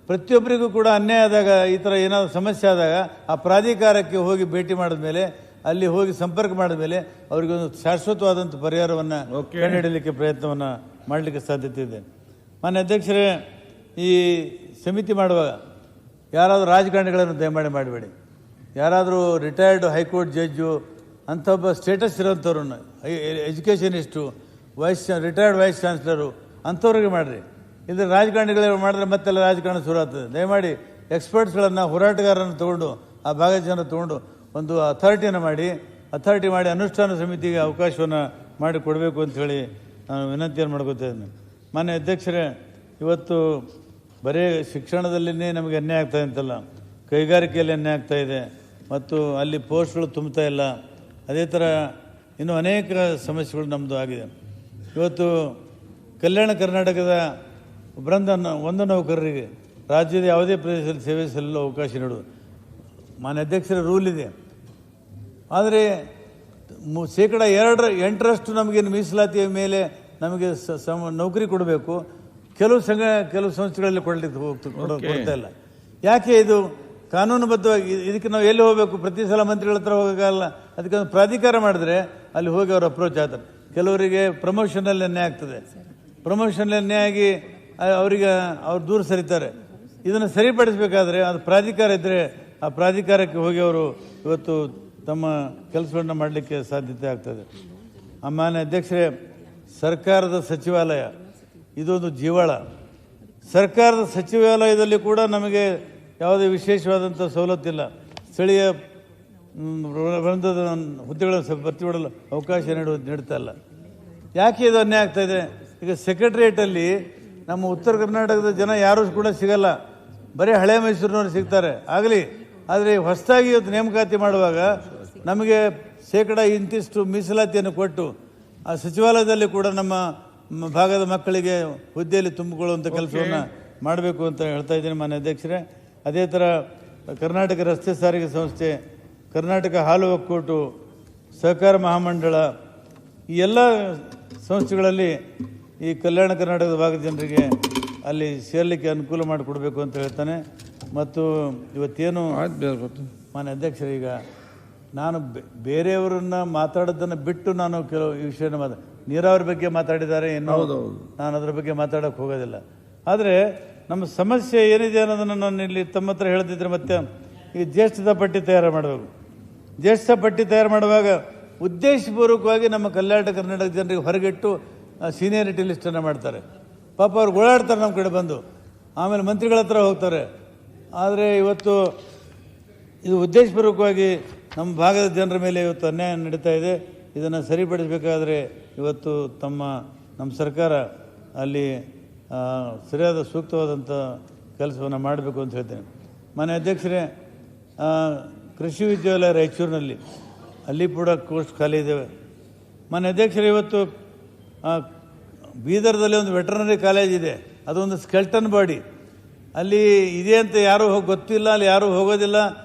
ಪ್ರತಿಯೊಬ್ಬರಿಗೂ ಕೂಡ ಅನ್ಯಾಯ ಆದಾಗ, ಈ ಥರ ಏನಾದರೂ ಸಮಸ್ಯೆ ಆದಾಗ ಆ ಪ್ರಾಧಿಕಾರಕ್ಕೆ ಹೋಗಿ ಭೇಟಿ ಮಾಡಿದ ಮೇಲೆ, ಅಲ್ಲಿ ಹೋಗಿ ಸಂಪರ್ಕ ಮಾಡಿದ ಮೇಲೆ ಅವರಿಗೊಂದು ಶಾಶ್ವತವಾದಂಥ ಪರಿಹಾರವನ್ನು ಕಂಡುಹಿಡಲಿಕ್ಕೆ ಪ್ರಯತ್ನವನ್ನು ಮಾಡಲಿಕ್ಕೆ ಸಾಧ್ಯತೆ ಇದೆ. ಮಾನ್ಯ ಅಧ್ಯಕ್ಷರೇ, ಈ ಸಮಿತಿ ಮಾಡುವಾಗ ಯಾರಾದರೂ ರಾಜಕಾರಣಿಗಳನ್ನು ದಯಮಾಡಿ ಮಾಡಬೇಡಿ. ಯಾರಾದರೂ ರಿಟೈರ್ಡ್ ಹೈಕೋರ್ಟ್ ಜಡ್ಜು ಅಂಥ ಒಬ್ಬ ಸ್ಟೇಟಸ್ ಇರೋಂಥವ್ರನ್ನ, ಎಜುಕೇಷನಿಸ್ಟು, ರಿಟೈರ್ಡ್ ವೈಸ್ ಚಾನ್ಸಲರು ಅಂಥವ್ರಿಗೆ ಮಾಡಿರಿ. ಇಲ್ಲದೆ ರಾಜಕಾರಣಿಗಳು ಮಾಡಿದ್ರೆ ಮತ್ತೆಲ್ಲ ರಾಜಕಾರಣ ಶುರು ಆಗ್ತದೆ. ದಯಮಾಡಿ ಎಕ್ಸ್ಪರ್ಟ್ಸ್ಗಳನ್ನು, ಹೋರಾಟಗಾರರನ್ನು ತೊಗೊಂಡು, ಆ ಭಾಗದ ಜನರು ತೊಗೊಂಡು ಒಂದು ಅಥಾರಿಟಿ ಮಾಡಿ ಅನುಷ್ಠಾನ ಸಮಿತಿಗೆ ಅವಕಾಶವನ್ನು ಮಾಡಿ ಕೊಡಬೇಕು ಅಂಥೇಳಿ ನಾನು ವಿನಂತಿಯನ್ನು ಮಾಡ್ಕೋತಾ ಇದ್ದೀನಿ. ಮಾನ್ಯ ಅಧ್ಯಕ್ಷರೇ, ಇವತ್ತು ಬರೀ ಶಿಕ್ಷಣದಲ್ಲಿನೇ ನಮಗೆ ಅನ್ಯಾಯ ಆಗ್ತಾಯಿದೆ ಅಂತಲ್ಲ, ಕೈಗಾರಿಕೆಯಲ್ಲಿ ಅನ್ಯಾಯ ಆಗ್ತಾಯಿದೆ, ಮತ್ತು ಅಲ್ಲಿ ಪೋಸ್ಟ್ಗಳು ತುಂಬ್ತಾ ಇಲ್ಲ. ಅದೇ ಥರ ಇನ್ನೂ ಅನೇಕ ಸಮಸ್ಯೆಗಳು ನಮ್ಮದು ಆಗಿದೆ. ಇವತ್ತು ಕಲ್ಯಾಣ ಕರ್ನಾಟಕದ ಒಂದು ನೌಕರರಿಗೆ ರಾಜ್ಯದ ಯಾವುದೇ ಪ್ರದೇಶದಲ್ಲಿ ಸೇವೆ ಸಲ್ಲಲು ಅವಕಾಶ ನೀಡುವುದು ಮಾನ್ಯ ಅಧ್ಯಕ್ಷರ ರೂಲ್ ಇದೆ. ಆದರೆ 8% ನಮಗೇನು ಮೀಸಲಾತಿಯ ಮೇಲೆ ನಮಗೆ ನೌಕರಿ ಕೊಡಬೇಕು, ಕೆಲವು ಸಂಸ್ಥೆಗಳಲ್ಲಿ ಕೊಡ್ತಾ ಇಲ್ಲ. ಯಾಕೆ ಇದು ಕಾನೂನುಬದ್ಧವಾಗಿ? ಇದಕ್ಕೆ ನಾವು ಎಲ್ಲಿ ಹೋಗಬೇಕು? ಪ್ರತಿ ಸಲ ಮಂತ್ರಿಗಳ ಹತ್ರ ಹೋಗೋಕ್ಕಾಗಲ್ಲ. ಅದಕ್ಕೆ ಒಂದು ಪ್ರಾಧಿಕಾರ ಮಾಡಿದ್ರೆ ಅಲ್ಲಿ ಹೋಗಿ ಅವರು ಅಪ್ರೋಚ್ ಆಗ್ತಾರೆ. ಕೆಲವರಿಗೆ ಪ್ರಮೋಷನಲ್ಲಿ ಅನ್ಯಾಯ ಆಗ್ತದೆ, ಪ್ರಮೋಷನಲ್ಲಿ ಅನ್ಯಾಯ ಆಗಿ ಅವ್ರು ದೂರ ಸರಿತಾರೆ. ಇದನ್ನು ಸರಿಪಡಿಸಬೇಕಾದ್ರೆ ಅದು ಪ್ರಾಧಿಕಾರ ಇದ್ದರೆ ಆ ಪ್ರಾಧಿಕಾರಕ್ಕೆ ಹೋಗಿ ಅವರು ಇವತ್ತು ತಮ್ಮ ಕೆಲಸಗಳನ್ನು ಮಾಡಲಿಕ್ಕೆ ಸಾಧ್ಯತೆ ಆಗ್ತದೆ. ಮಾನ್ಯ ಅಧ್ಯಕ್ಷರೇ, ಸರ್ಕಾರದ ಸಚಿವಾಲಯ ಇದೊಂದು ಜೀವಾಳ. ಸರ್ಕಾರದ ಸಚಿವಾಲಯದಲ್ಲಿ ಕೂಡ ನಮಗೆ ಯಾವುದೇ ವಿಶೇಷವಾದಂಥ ಸವಲತ್ತಿಲ್ಲ. ಸ್ಥಳೀಯ ವೃಂದದ ಹುದ್ದೆಗಳನ್ನು ಭರ್ತಿ ಮಾಡಲು ಅವಕಾಶ ನೀಡ್ತಾ ಇಲ್ಲ. ಯಾಕೆ ಇದು ಅನ್ಯಾಯ ಆಗ್ತಾಯಿದೆ? ಈಗ ಸೆಕ್ರೆಟ್ರಿಯೇಟಲ್ಲಿ ನಮ್ಮ ಉತ್ತರ ಕರ್ನಾಟಕದ ಜನ ಯಾರೂ ಕೂಡ ಸಿಗಲ್ಲ, ಬರೀ ಹಳೆ ಮೈಸೂರಿನವ್ರು ಸಿಗ್ತಾರೆ ಆಗಲಿ. ಆದರೆ ಹೊಸದಾಗಿ ಇವತ್ತು ನೇಮಕಾತಿ ಮಾಡುವಾಗ ನಮಗೆ ಇಂತಿಷ್ಟು ಮೀಸಲಾತಿಯನ್ನು ಕೊಟ್ಟು ಆ ಸಚಿವಾಲಯದಲ್ಲಿ ಕೂಡ ನಮ್ಮ ಭಾಗದ ಮಕ್ಕಳಿಗೆ ಹುದ್ದೆಯಲ್ಲಿ ತುಂಬಿಕೊಳ್ಳುವಂಥ ಕೆಲಸವನ್ನು ಮಾಡಬೇಕು ಅಂತ ಹೇಳ್ತಾ ಇದ್ದೀನಿ ಮಾನ್ಯ ಅಧ್ಯಕ್ಷರೇ. ಅದೇ ಥರ ಕರ್ನಾಟಕ ರಸ್ತೆ ಸಾರಿಗೆ ಸಂಸ್ಥೆ, ಕರ್ನಾಟಕ ಹಾಲು ಒಕ್ಕೂಟು, ಸಹಕಾರ ಮಹಾಮಂಡಳ, ಈ ಎಲ್ಲ ಸಂಸ್ಥೆಗಳಲ್ಲಿ ಈ ಕಲ್ಯಾಣ ಕರ್ನಾಟಕದ ಭಾಗದ ಜನರಿಗೆ ಅಲ್ಲಿ ಸೇರಲಿಕ್ಕೆ ಅನುಕೂಲ ಮಾಡಿಕೊಡ್ಬೇಕು ಅಂತ ಹೇಳ್ತಾನೆ. ಮತ್ತು ಇವತ್ತೇನು ಮಾನ್ಯ ಅಧ್ಯಕ್ಷರೇ, ಈಗ ನಾನು ಬೇರೆಯವರನ್ನು ಮಾತಾಡೋದನ್ನು ಬಿಟ್ಟು ನಾನು ಕೆಲವು ಈ ವಿಷಯನ ನೀರಾವರಿ ಬಗ್ಗೆ ಮಾತಾಡಿದ್ದಾರೆ, ಇನ್ನೂ ನಾನು ಅದರ ಬಗ್ಗೆ ಮಾತಾಡೋಕ್ಕೆ ಹೋಗೋದಿಲ್ಲ. ಆದರೆ ನಮ್ಮ ಸಮಸ್ಯೆ ಏನಿದೆ ಅನ್ನೋದನ್ನು ನಾನು ಇಲ್ಲಿ ತಮ್ಮ ಹತ್ರ ಹೇಳ್ತಿದ್ರೆ, ಮತ್ತೆ ಈ ಜ್ಯೇಷ್ಠತಾ ಪಟ್ಟಿ ತಯಾರು ಮಾಡಬೇಕು. ಜ್ಯೇಷ್ಠತಾ ಪಟ್ಟಿ ತಯಾರು ಮಾಡುವಾಗ ಉದ್ದೇಶಪೂರ್ವಕವಾಗಿ ನಮ್ಮ ಕಲ್ಯಾಣ ಕರ್ನಾಟಕ ಜನರಿಗೆ ಹೊರಗಿಟ್ಟು ಸೀನಿಯರಿಟಿ ಲಿಸ್ಟನ್ನು ಮಾಡ್ತಾರೆ. ಪಾಪ ಅವ್ರು ಓಡಾಡ್ತಾರೆ ನಮ್ಮ ಕಡೆ ಬಂದು, ಆಮೇಲೆ ಮಂತ್ರಿಗಳ ಹತ್ರ ಹೋಗ್ತಾರೆ. ಆದರೆ ಇವತ್ತು ಇದು ಉದ್ದೇಶಪೂರ್ವಕವಾಗಿ ನಮ್ಮ ಭಾಗದ ಜನರ ಮೇಲೆ ಇವತ್ತು ಅನ್ಯಾಯ ನಡೀತಾ ಇದೆ. ಇದನ್ನು ಸರಿಪಡಿಸಬೇಕಾದ್ರೆ ಇವತ್ತು ನಮ್ಮ ಸರ್ಕಾರ ಅಲ್ಲಿ ಸರಿಯಾದ ಸೂಕ್ತವಾದಂಥ ಕೆಲಸವನ್ನು ಮಾಡಬೇಕು ಅಂತ ಹೇಳ್ತೇನೆ. ಮಾನ್ಯ ಅಧ್ಯಕ್ಷರೇ, ಕೃಷಿ ವಿಶ್ವವಿದ್ಯಾಲಯ ರಾಯಚೂರಿನಲ್ಲಿ ಅಲ್ಲಿ ಕೂಡ ಕೋರ್ಸ್ ಖಾಲಿ ಇದ್ದಾವೆ. ಮಾನ್ಯ ಅಧ್ಯಕ್ಷರೇ, ಇವತ್ತು ಬೀದರ್ದಲ್ಲಿ ಒಂದು ವೆಟರ್ನರಿ ಕಾಲೇಜ್ ಇದೆ, ಅದೊಂದು ಸ್ಕೆಲ್ಟನ್ ಬಾಡಿ ಅಲ್ಲಿ ಇದೆ ಅಂತ ಯಾರೂ ಗೊತ್ತಿಲ್ಲ, ಅಲ್ಲಿ ಯಾರೂ ಹೋಗೋದಿಲ್ಲ.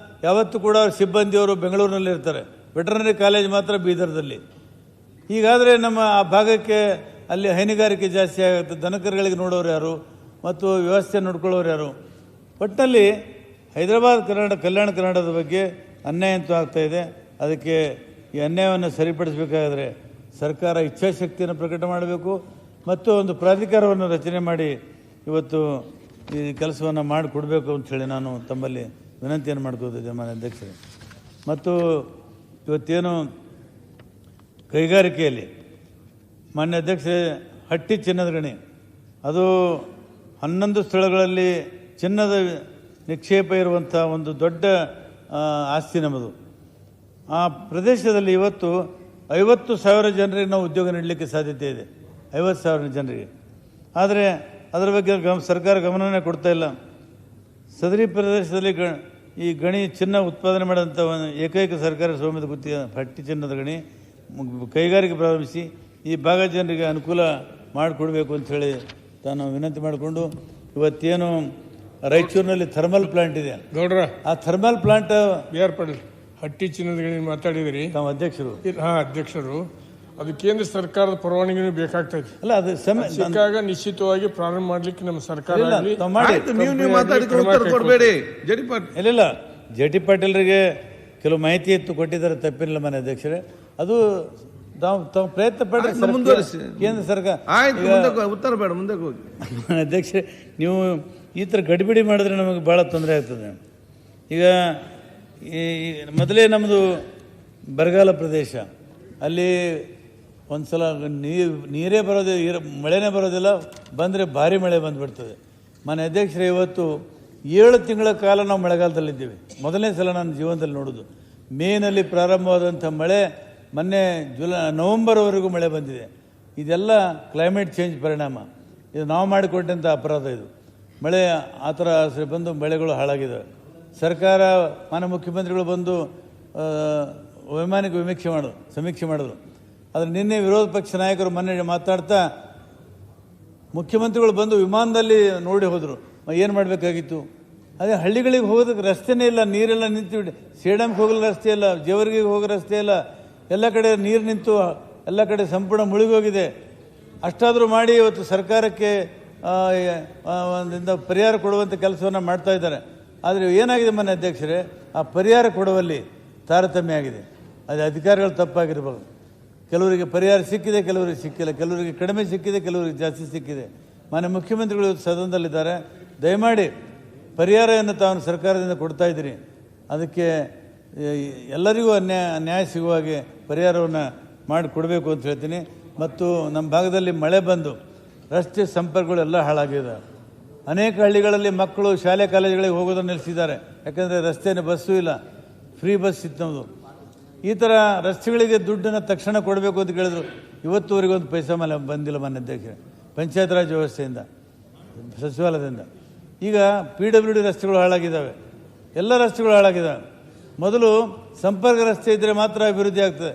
ಯಾವತ್ತೂ ಕೂಡ ಅವ್ರ ಸಿಬ್ಬಂದಿಯವರು ಬೆಂಗಳೂರಿನಲ್ಲಿ ಇರ್ತಾರೆ, ವೆಟರ್ನರಿ ಕಾಲೇಜ್ ಮಾತ್ರ ಬೀದರ್ದಲ್ಲಿ. ಹೀಗಾದರೆ ನಮ್ಮ ಆ ಭಾಗಕ್ಕೆ ಅಲ್ಲಿ ಹೈನುಗಾರಿಕೆ ಜಾಸ್ತಿ ಆಗುತ್ತೆ, ದನಕರುಗಳಿಗೆ ನೋಡೋರು ಯಾರು ಮತ್ತು ವ್ಯವಸ್ಥೆ ನೋಡ್ಕೊಳ್ಳೋರು ಯಾರು? ಒಟ್ಟಿನಲ್ಲಿ ಹೈದರಾಬಾದ್ ಕಲ್ಯಾಣ ಕರ್ನಾಟಕದ ಬಗ್ಗೆ ಅನ್ಯಾಯ ಅಂತೂ ಆಗ್ತಾಯಿದೆ. ಅದಕ್ಕೆ ಈ ಅನ್ಯಾಯವನ್ನು ಸರಿಪಡಿಸಬೇಕಾದ್ರೆ ಸರ್ಕಾರ ಇಚ್ಛಾಶಕ್ತಿಯನ್ನು ಪ್ರಕಟ ಮಾಡಬೇಕು ಮತ್ತು ಒಂದು ಪ್ರಾಧಿಕಾರವನ್ನು ರಚನೆ ಮಾಡಿ ಇವತ್ತು ಈ ಕೆಲಸವನ್ನು ಮಾಡಿಕೊಡ್ಬೇಕು ಅಂಥೇಳಿ ನಾನು ತಮ್ಮಲ್ಲಿ ವಿನಂತಿಯನ್ನು ಮಾಡ್ಕೋತಿದ್ದೆ ಮಾನ್ಯ ಅಧ್ಯಕ್ಷರೇ. ಮತ್ತು ಇವತ್ತೇನು ಕೈಗಾರಿಕೆಯಲ್ಲಿ ಮಾನ್ಯ ಅಧ್ಯಕ್ಷರೇ, ಹಟ್ಟಿ ಚಿನ್ನದ ಗಣಿ ಅದು 11 ಸ್ಥಳಗಳಲ್ಲಿ ಚಿನ್ನದ ನಿಕ್ಷೇಪ ಇರುವಂಥ ಒಂದು ದೊಡ್ಡ ಆಸ್ತಿ ನಮ್ಮದು. ಆ ಪ್ರದೇಶದಲ್ಲಿ ಇವತ್ತು 50,000 ಜನರಿಗೆ ನಾವು ಉದ್ಯೋಗ ನೀಡಲಿಕ್ಕೆ ಸಾಧ್ಯತೆ ಇದೆ. 50,000 ಜನರಿಗೆ. ಆದರೆ ಅದರ ಬಗ್ಗೆ ಸರ್ಕಾರ ಗಮನನೇ ಕೊಡ್ತಾ ಇಲ್ಲ. ಸದರಿ ಪ್ರದೇಶದಲ್ಲಿ ಈ ಗಣಿ ಚಿನ್ನ ಉತ್ಪಾದನೆ ಮಾಡಿದಂಥ ಏಕೈಕ ಸರ್ಕಾರ ಸ್ವಾಮ್ಯದ ಗುತ್ತಿಗೆ ಹಟ್ಟಿ ಚಿನ್ನದ ಗಣಿ ಕೈಗಾರಿಕೆ ಪ್ರಾರಂಭಿಸಿ ಈ ಭಾಗ ಜನರಿಗೆ ಅನುಕೂಲ ಮಾಡಿಕೊಡ್ಬೇಕು ಅಂಥೇಳಿ ತಾನು ವಿನಂತಿ ಮಾಡಿಕೊಂಡು ಇವತ್ತೇನು ರಾಯಚೂರಿನಲ್ಲಿ ಥರ್ಮಲ್ ಪ್ಲಾಂಟ್ ಇದೆ, ಗೌಡ್ರ ಆ thermal plant B R Patil Hatti ಚಿನ್ನದ ಗಣಿ ಮಾತಾಡಿದ್ರಿ, ನಮ್ಮ ಅಧ್ಯಕ್ಷರು ಅಧ್ಯಕ್ಷರು, ಅದು ಕೇಂದ್ರ ಸರ್ಕಾರದ ಪರವಾನಗಿನೂ ಬೇಕಾಗ್ತೈತಿ. ಅಲ್ಲ, ಅದು ಸಿಕ್ಕಾಗ ನಿಶ್ಚಿತವಾಗಿ ಪ್ರಾರಂಭ ಮಾಡ್ಲಿಕ್ಕೆ ನಮ್ಮ ಸರ್ಕಾರ ಆಗ್ಲಿ. ಮಾಡಿ. ಆಯ್ತು, ನೀವು ಮಾತಾಡಿದ ಉತ್ತರ ಕೊಡಬೇಡಿ. ಜಡಿ ಪಾಟೀಲ್ ಇಲ್ಲ ಜೆ.ಟಿ. ಪಾಟೀಲ್ರಿಗೆ ಕೆಲವು ಮಾಹಿತಿ ಇತ್ತು, ಕೊಟ್ಟಿದ್ದಾರೆ, ತಪ್ಪಿಲ್ಲ ಮನೆ ಅಧ್ಯಕ್ಷರೇ. ಅದು ತಾವು ಪ್ರಯತ್ನ ಪಡ್ರಿ, ಮುಂದುವರಿಸಿ. ಕೇಂದ್ರ ಸರ್ಕಾರ. ಆಯ್ತು, ಮುಂದಕ್ಕೆ ಉತ್ತರ ಬೇಡ, ಮುಂದಕ್ಕೆ ಹೋಗಿ. ಅಧ್ಯಕ್ಷರೇ, ನೀವು ಈ ಥರ ಗಡಿಬಿಡಿ ಮಾಡಿದ್ರೆ ನಮಗೆ ಭಾಳ ತೊಂದರೆ ಆಗ್ತದೆ. ಈಗ ಮೊದಲೇ ನಮ್ಮದು ಬರಗಾಲ ಪ್ರದೇಶ, ಅಲ್ಲಿ ಒಂದು ಸಲ ನೀರೇ ಬರೋದಿಲ್ಲ, ಮಳೆನೇ ಬರೋದಿಲ್ಲ, ಬಂದರೆ ಭಾರಿ ಮಳೆ ಬಂದುಬಿಡ್ತದೆ. ಮನೆ ಅಧ್ಯಕ್ಷರೇ, ಇವತ್ತು 7 ತಿಂಗಳ ಕಾಲ ನಾವು ಮಳೆಗಾಲದಲ್ಲಿದ್ದೀವಿ. ಮೊದಲನೇ ಸಲ ನನ್ನ ಜೀವನದಲ್ಲಿ ನೋಡೋದು. ಮೇನಲ್ಲಿ ಪ್ರಾರಂಭವಾದಂಥ ಮಳೆ ಮೊನ್ನೆ ನವಂಬರ್ವರೆಗೂ ಮಳೆ ಬಂದಿದೆ. ಇದೆಲ್ಲ ಕ್ಲೈಮೇಟ್ ಚೇಂಜ್ ಪರಿಣಾಮ. ಇದು ನಾವು ಮಾಡಿಕೊಟ್ಟಂಥ ಅಪರಾಧ. ಇದು ಮಳೆ ಆ ಥರ ಬಂದು ಬೆಳೆಗಳು ಹಾಳಾಗಿದ್ದಾವೆ. ಸರ್ಕಾರ ಮಾನ್ಯ ಮುಖ್ಯಮಂತ್ರಿಗಳು ಬಂದು ವೈಮಾನಿಕ ಸಮೀಕ್ಷೆ ಮಾಡಿದ್ರು. ಆದರೆ ನಿನ್ನೆ ವಿರೋಧ ಪಕ್ಷ ನಾಯಕರು ಮೊನ್ನೆ ಮಾತಾಡ್ತಾ ಮುಖ್ಯಮಂತ್ರಿಗಳು ಬಂದು ವಿಮಾನದಲ್ಲಿ ನೋಡಿ ಹೋದರು. ಏನು ಮಾಡಬೇಕಾಗಿತ್ತು? ಅದೇ ಹಳ್ಳಿಗಳಿಗೆ ಹೋಗೋದಕ್ಕೆ ರಸ್ತೆನೇ ಇಲ್ಲ, ನೀರೆಲ್ಲ ನಿಂತು, ಸೇಡಂಗೆ ಹೋಗಲು ರಸ್ತೆ ಇಲ್ಲ, ಜೇವರ್ಗಿಗೆ ಹೋಗೋ ರಸ್ತೆ ಇಲ್ಲ, ಎಲ್ಲ ಕಡೆ ನೀರು ನಿಂತು ಎಲ್ಲ ಕಡೆ ಸಂಪೂರ್ಣ ಮುಳುಗೋಗಿದೆ. ಅಷ್ಟಾದರೂ ಮಾಡಿ ಇವತ್ತು ಸರ್ಕಾರಕ್ಕೆ ಪರಿಹಾರ ಕೊಡುವಂಥ ಕೆಲಸವನ್ನು ಮಾಡ್ತಾ ಇದ್ದಾರೆ. ಆದರೆ ಏನಾಗಿದೆ ಮನೆ ಅಧ್ಯಕ್ಷರೇ, ಆ ಪರಿಹಾರ ಕೊಡುವಲ್ಲಿ ತಾರತಮ್ಯ ಆಗಿದೆ. ಅದು ಅಧಿಕಾರಿಗಳು ತಪ್ಪಾಗಿರ್ಬೋದು. ಕೆಲವರಿಗೆ ಪರಿಹಾರ ಸಿಕ್ಕಿದೆ, ಕೆಲವರಿಗೆ ಸಿಕ್ಕಿಲ್ಲ, ಕೆಲವರಿಗೆ ಕಡಿಮೆ ಸಿಕ್ಕಿದೆ, ಕೆಲವರಿಗೆ ಜಾಸ್ತಿ ಸಿಕ್ಕಿದೆ. ಮಾನ್ಯ ಮುಖ್ಯಮಂತ್ರಿಗಳು ಇವತ್ತು ಸದನದಲ್ಲಿದ್ದಾರೆ. ದಯಮಾಡಿ ಪರಿಹಾರವನ್ನು ತಾವು ಸರ್ಕಾರದಿಂದ ಕೊಡ್ತಾ ಇದ್ದೀರಿ, ಅದಕ್ಕೆ ಎಲ್ಲರಿಗೂ ನ್ಯಾಯ ಸಿಗುವ ಹಾಗೆ ಪರಿಹಾರವನ್ನು ಮಾಡಿಕೊಡಬೇಕು ಅಂತ ಹೇಳ್ತೀನಿ. ಮತ್ತು ನಮ್ಮ ಭಾಗದಲ್ಲಿ ಮಳೆ ಬಂದು ರಸ್ತೆ ಸಂಪರ್ಕಗಳೆಲ್ಲ ಹಾಳಾಗಿದೆ. ಅನೇಕ ಹಳ್ಳಿಗಳಲ್ಲಿ ಮಕ್ಕಳು ಶಾಲೆ ಕಾಲೇಜುಗಳಿಗೆ ಹೋಗೋದನ್ನು ನಿಲ್ಲಿಸಿದ್ದಾರೆ. ಯಾಕಂದರೆ ರಸ್ತೆಯಲ್ಲಿ ಬಸ್ಸು ಇಲ್ಲ, ಫ್ರೀ ಬಸ್ ಇತ್ತು ನಮ್ಮದು. ಈ ಥರ ರಸ್ತೆಗಳಿಗೆ ದುಡ್ಡನ್ನು ತಕ್ಷಣ ಕೊಡಬೇಕು ಅಂತ ಕೇಳಿದ್ರು. ಇವತ್ತುವರೆಗೆ ಒಂದು ಪೈಸಾ ಮೇಲೆ ಬಂದಿಲ್ಲ ಮಾನ್ಯ ಅಧ್ಯಕ್ಷರೇ, ಪಂಚಾಯತ್ ರಾಜ್ ವ್ಯವಸ್ಥೆಯಿಂದ, ಸಚಿವಾಲಯದಿಂದ. ಈಗ PWD ರಸ್ತೆಗಳು ಹಾಳಾಗಿದ್ದಾವೆ, ಎಲ್ಲ ರಸ್ತೆಗಳು ಹಾಳಾಗಿದ್ದಾವೆ. ಮೊದಲು ಸಂಪರ್ಕ ರಸ್ತೆ ಇದ್ದರೆ ಮಾತ್ರ ಅಭಿವೃದ್ಧಿ ಆಗ್ತದೆ.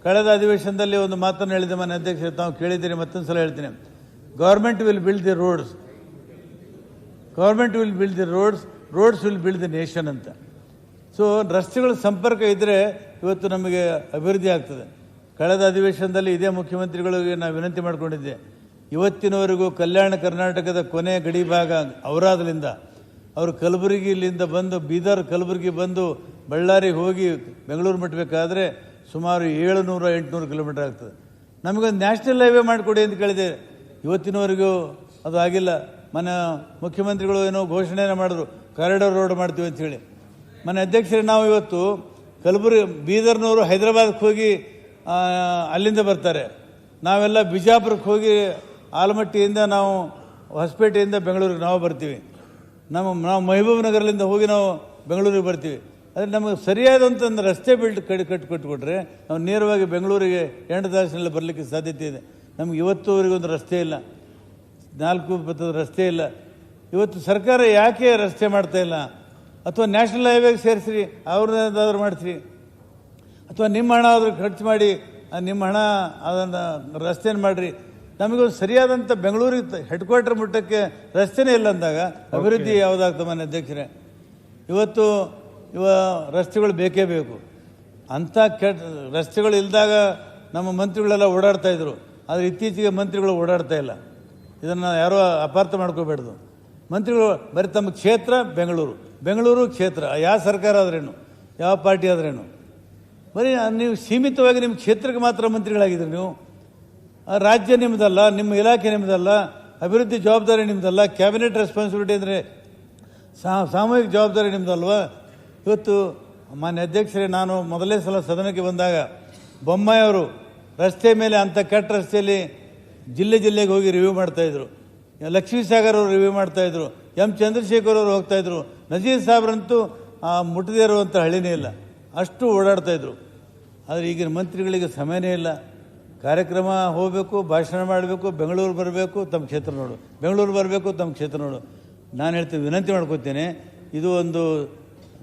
ಕಳೆದ ಅಧಿವೇಶನದಲ್ಲಿ ಒಂದು ಮಾತನ್ನು ಹೇಳಿದೆ ಮಾನ್ಯ ಅಧ್ಯಕ್ಷರೇ, ತಾವು ಕೇಳಿದ್ದೀರಿ, ಮತ್ತೊಂದು ಸಲ ಹೇಳ್ತೀನಿ. Government will build the roads, government will build the roads will build the nation ಅಂತ. ಸೊ ರಸ್ತೆಗಳ ಸಂಪರ್ಕ ಇದ್ದರೆ ಇವತ್ತು ನಮಗೆ ಅಭಿವೃದ್ಧಿ ಆಗ್ತದೆ. ಕಳೆದ ಅಧಿವೇಶನದಲ್ಲಿ ಇದೇ ಮುಖ್ಯಮಂತ್ರಿಗಳಿಗೆ ನಾವು ವಿನಂತಿ ಮಾಡಿಕೊಂಡಿದ್ದೆ. ಇವತ್ತಿನವರೆಗೂ ಕಲ್ಯಾಣ ಕರ್ನಾಟಕದ ಕೊನೆ ಗಡಿ ಭಾಗ ಔರಾದಲಿಂದ ಅವರು ಕಲಬುರಗಿಯಿಂದ ಬಂದು ಬೀದರ್, ಕಲಬುರಗಿ ಬಂದು ಬಳ್ಳಾರಿ ಹೋಗಿ ಬೆಂಗಳೂರು ಮುಟ್ಟಬೇಕಾದ್ರೆ ಸುಮಾರು 700-800 ಕಿಲೋಮೀಟರ್ ಆಗ್ತದೆ. ನಮಗೊಂದು ನ್ಯಾಷನಲ್ ಹೈವೇ ಮಾಡಿಕೊಡಿ ಅಂತ ಕೇಳಿದೆ. ಇವತ್ತಿನವರೆಗೂ ಅದು ಆಗಿಲ್ಲ. ಮನೆ ಮುಖ್ಯಮಂತ್ರಿಗಳು ಏನೋ ಘೋಷಣೆಯನ್ನು ಮಾಡಿದ್ರು, ಕಾರಿಡಾರ್ ರೋಡ್ ಮಾಡ್ತೀವಿ ಅಂಥೇಳಿ. ಮನೆ ಅಧ್ಯಕ್ಷರೇ, ನಾವು ಇವತ್ತು ಬೀದರ್ನವರು ಹೈದರಾಬಾದ್ಗೆ ಹೋಗಿ ಅಲ್ಲಿಂದ ಬರ್ತಾರೆ. ನಾವೆಲ್ಲ ಬಿಜಾಪುರಕ್ಕೆ ಹೋಗಿ ಆಲಮಟ್ಟಿಯಿಂದ, ನಾವು ಹೊಸಪೇಟೆಯಿಂದ ಬೆಂಗಳೂರಿಗೆ ನಾವು ಬರ್ತೀವಿ. ನಾವು ಮಹಬೂಬ್ ನಗರದಿಂದ ಹೋಗಿ ನಾವು ಬೆಂಗಳೂರಿಗೆ ಬರ್ತೀವಿ. ಆದರೆ ನಮಗೆ ಸರಿಯಾದಂಥ ರಸ್ತೆ ಕಟ್ಟಿಕೊಟ್ರೆ ನಾವು ನೇರವಾಗಿ ಬೆಂಗಳೂರಿಗೆ 8 ತಾಸಿನಲ್ಲಿ ಬರಲಿಕ್ಕೆ ಸಾಧ್ಯತೆ ಇದೆ. ನಮ್ಗೆ ಇವತ್ತುವರೆಗೊಂದು ರಸ್ತೆ ಇಲ್ಲ, 4 ಪಥದ ರಸ್ತೆ ಇಲ್ಲ. ಇವತ್ತು ಸರ್ಕಾರ ಯಾಕೆ ರಸ್ತೆ ಮಾಡ್ತಾ ಇಲ್ಲ? ಅಥವಾ ನ್ಯಾಷನಲ್ ಹೈವೇಗೆ ಸೇರಿಸ್ರಿ, ಅವ್ರದ್ದಾದ್ರೂ ಮಾಡಿಸ್ರಿ, ಅಥವಾ ನಿಮ್ಮ ಹಣ ಆದರೂ ಖರ್ಚು ಮಾಡಿ ನಿಮ್ಮ ಹಣ ಅದನ್ನು ರಸ್ತೆಯನ್ನು ಮಾಡಿರಿ. ನಮಗೊಂದು ಸರಿಯಾದಂಥ ಬೆಂಗಳೂರಿಗೆ ಹೆಡ್ ಕ್ವಾರ್ಟರ್ ಮುಟ್ಟಕ್ಕೆ ರಸ್ತೆನೇ ಇಲ್ಲ ಅಂದಾಗ ಅಭಿವೃದ್ಧಿ ಯಾವುದಾಗ್ತದೆ ಮಾನ್ಯ ಅಧ್ಯಕ್ಷರೇ? ಇವತ್ತು ರಸ್ತೆಗಳು ಬೇಕೇ ಬೇಕು. ಅಂಥ ರಸ್ತೆಗಳು ಇಲ್ಲದಾಗ ನಮ್ಮ ಮಂತ್ರಿಗಳೆಲ್ಲ ಓಡಾಡ್ತಾಯಿದ್ರು. ಆದರೆ ಇತ್ತೀಚೆಗೆ ಮಂತ್ರಿಗಳು ಓಡಾಡ್ತಾ ಇಲ್ಲ. ಇದನ್ನು ಯಾರೋ ಅಪಾರ್ಥ ಮಾಡ್ಕೋಬೇಡ್ದು. ಮಂತ್ರಿಗಳು ಬರೀ ತಮ್ಮ ಕ್ಷೇತ್ರ ಬೆಂಗಳೂರು ಕ್ಷೇತ್ರ, ಯಾವ ಸರ್ಕಾರ ಆದ್ರೇನು, ಯಾವ ಪಾರ್ಟಿ ಆದ್ರೇನು, ಬರೀ ನೀವು ಸೀಮಿತವಾಗಿ ನಿಮ್ಮ ಕ್ಷೇತ್ರಕ್ಕೆ ಮಾತ್ರ ಮಂತ್ರಿಗಳಾಗಿದ್ರಿ. ನೀವು ರಾಜ್ಯ ನಿಮ್ಮದಲ್ಲ, ನಿಮ್ಮ ಇಲಾಖೆ ನಿಮ್ಮದಲ್ಲ, ಅಭಿವೃದ್ಧಿ ಜವಾಬ್ದಾರಿ ನಿಮ್ಮದಲ್ಲ, ಕ್ಯಾಬಿನೆಟ್ ರೆಸ್ಪಾನ್ಸಿಬಿಲಿಟಿ ಅಂದರೆ ಸಾಮೂಹಿಕ ಜವಾಬ್ದಾರಿ ನಿಮ್ಮದಲ್ವಾ? ಇವತ್ತು ಮಾನ್ಯ ಅಧ್ಯಕ್ಷರೇ, ನಾನು ಮೊದಲನೇ ಸಲ ಸದನಕ್ಕೆ ಬಂದಾಗ ಬೊಮ್ಮಾಯಿ ಅವರು ರಸ್ತೆ ಮೇಲೆ ಅಂಥ ಕೆಟ್ಟ ರಸ್ತೆಯಲ್ಲಿ ಜಿಲ್ಲೆಗೆ ಹೋಗಿ ರಿವ್ಯೂ ಮಾಡ್ತಾಯಿದ್ರು. ಲಕ್ಷ್ಮೀ ಸಾಗರ್ ಅವರು ರಿವ್ಯೂ ಮಾಡ್ತಾಯಿದ್ರು. ಎಂ ಚಂದ್ರಶೇಖರ್ ಅವರು ಹೋಗ್ತಾಯಿದ್ರು. ನಜೀರ್ ಸಾಬ್ರಂತೂ ಮುಟ್ಟದೇ ಇರುವಂಥ ಹಳ್ಳಿನೇ ಇಲ್ಲ, ಅಷ್ಟು ಓಡಾಡ್ತಾಯಿದ್ರು. ಆದರೆ ಈಗಿನ ಮಂತ್ರಿಗಳಿಗೆ ಸಮಯನೇ ಇಲ್ಲ, ಕಾರ್ಯಕ್ರಮ ಹೋಗಬೇಕು, ಭಾಷಣ ಮಾಡಬೇಕು, ಬೆಂಗಳೂರು ಬರಬೇಕು, ತಮ್ಮ ಕ್ಷೇತ್ರ ನೋಡು, ಬೆಂಗಳೂರು ಬರಬೇಕು, ತಮ್ಮ ಕ್ಷೇತ್ರ ನೋಡು. ನಾನು ಹೇಳ್ತೀನಿ, ವಿನಂತಿ ಮಾಡ್ಕೋತೇನೆ, ಇದು ಒಂದು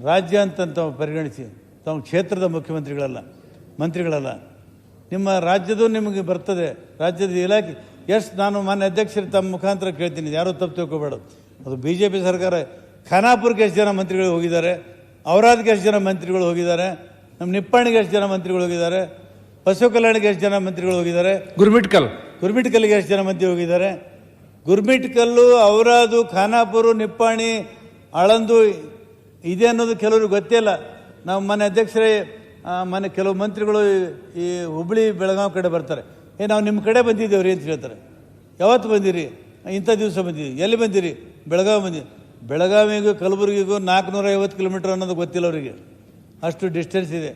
ರಾಜ್ಯ ಅಂತ ತಾವು ಪರಿಗಣಿಸಿ, ತಾವು ಕ್ಷೇತ್ರದ ಮಂತ್ರಿಗಳಲ್ಲ. ನಿಮ್ಮ ರಾಜ್ಯದ್ದು ನಿಮಗೆ ಬರ್ತದೆ, ರಾಜ್ಯದ ಇಲಾಖೆ ಎಷ್ಟು. ನಾನು ಮಾನ್ಯ ಅಧ್ಯಕ್ಷರು ತಮ್ಮ ಮುಖಾಂತರ ಕೇಳ್ತೀನಿ, ಯಾರೂ ತಪ್ಪು ತಿಳ್ಕೊಬೇಡ. ಅದು BJP ಸರ್ಕಾರ ಖಾನಾಪುರಕ್ಕೆ ಎಷ್ಟು ಜನ ಮಂತ್ರಿಗಳು ಹೋಗಿದ್ದಾರೆ, ಔರಾದ್ಗೆ ಎಷ್ಟು ಜನ ಮಂತ್ರಿಗಳು ಹೋಗಿದ್ದಾರೆ, ನಮ್ಮ ನಿಪ್ಪಾಣಿಗೆ ಎಷ್ಟು ಜನ ಮಂತ್ರಿಗಳು ಹೋಗಿದ್ದಾರೆ, ಬಸವ ಕಲ್ಯಾಣಿಗೆ ಎಷ್ಟು ಜನ ಮಂತ್ರಿಗಳು ಹೋಗಿದ್ದಾರೆ, ಗುರ್ಮಿಟ್ಕಲ್ಗೆ ಎಷ್ಟು ಜನ ಮಂತ್ರಿ ಹೋಗಿದ್ದಾರೆ. ಗುರ್ಮಿಟ್ಕಲ್ಲು, ಔರಾದು, ಖಾನಾಪುರ, ನಿಪ್ಪಾಣಿ, ಆಳಂದು ಇದೆ ಅನ್ನೋದು ಕೆಲವ್ರಿಗೆ ಗೊತ್ತೇ ಇಲ್ಲ. ನಾವು ಮನೆ ಅಧ್ಯಕ್ಷರೇ ಕೆಲವು ಮಂತ್ರಿಗಳು ಈ ಹುಬ್ಬಳ್ಳಿ ಬೆಳಗಾವಿ ಕಡೆ ಬರ್ತಾರೆ, ನಾವು ನಿಮ್ಮ ಕಡೆ ಬಂದಿದ್ದೇವ್ರಿ ಅಂತ ಹೇಳ್ತಾರೆ. ಯಾವತ್ತು ಬಂದಿರಿ? ಇಂಥ ದಿವಸ ಬಂದಿದ್ದೀವಿ. ಎಲ್ಲಿ ಬಂದಿರಿ? ಬೆಳಗಾವಿ ಬಂದಿದ್ದೀವಿ. ಬೆಳಗಾವಿಗೂ ಕಲಬುರಗಿಗೂ 450 ಕಿಲೋಮೀಟರ್ ಅನ್ನೋದು ಗೊತ್ತಿಲ್ಲ ಅವರಿಗೆ, ಅಷ್ಟು ಡಿಸ್ಟೆನ್ಸ್ ಇದೆ.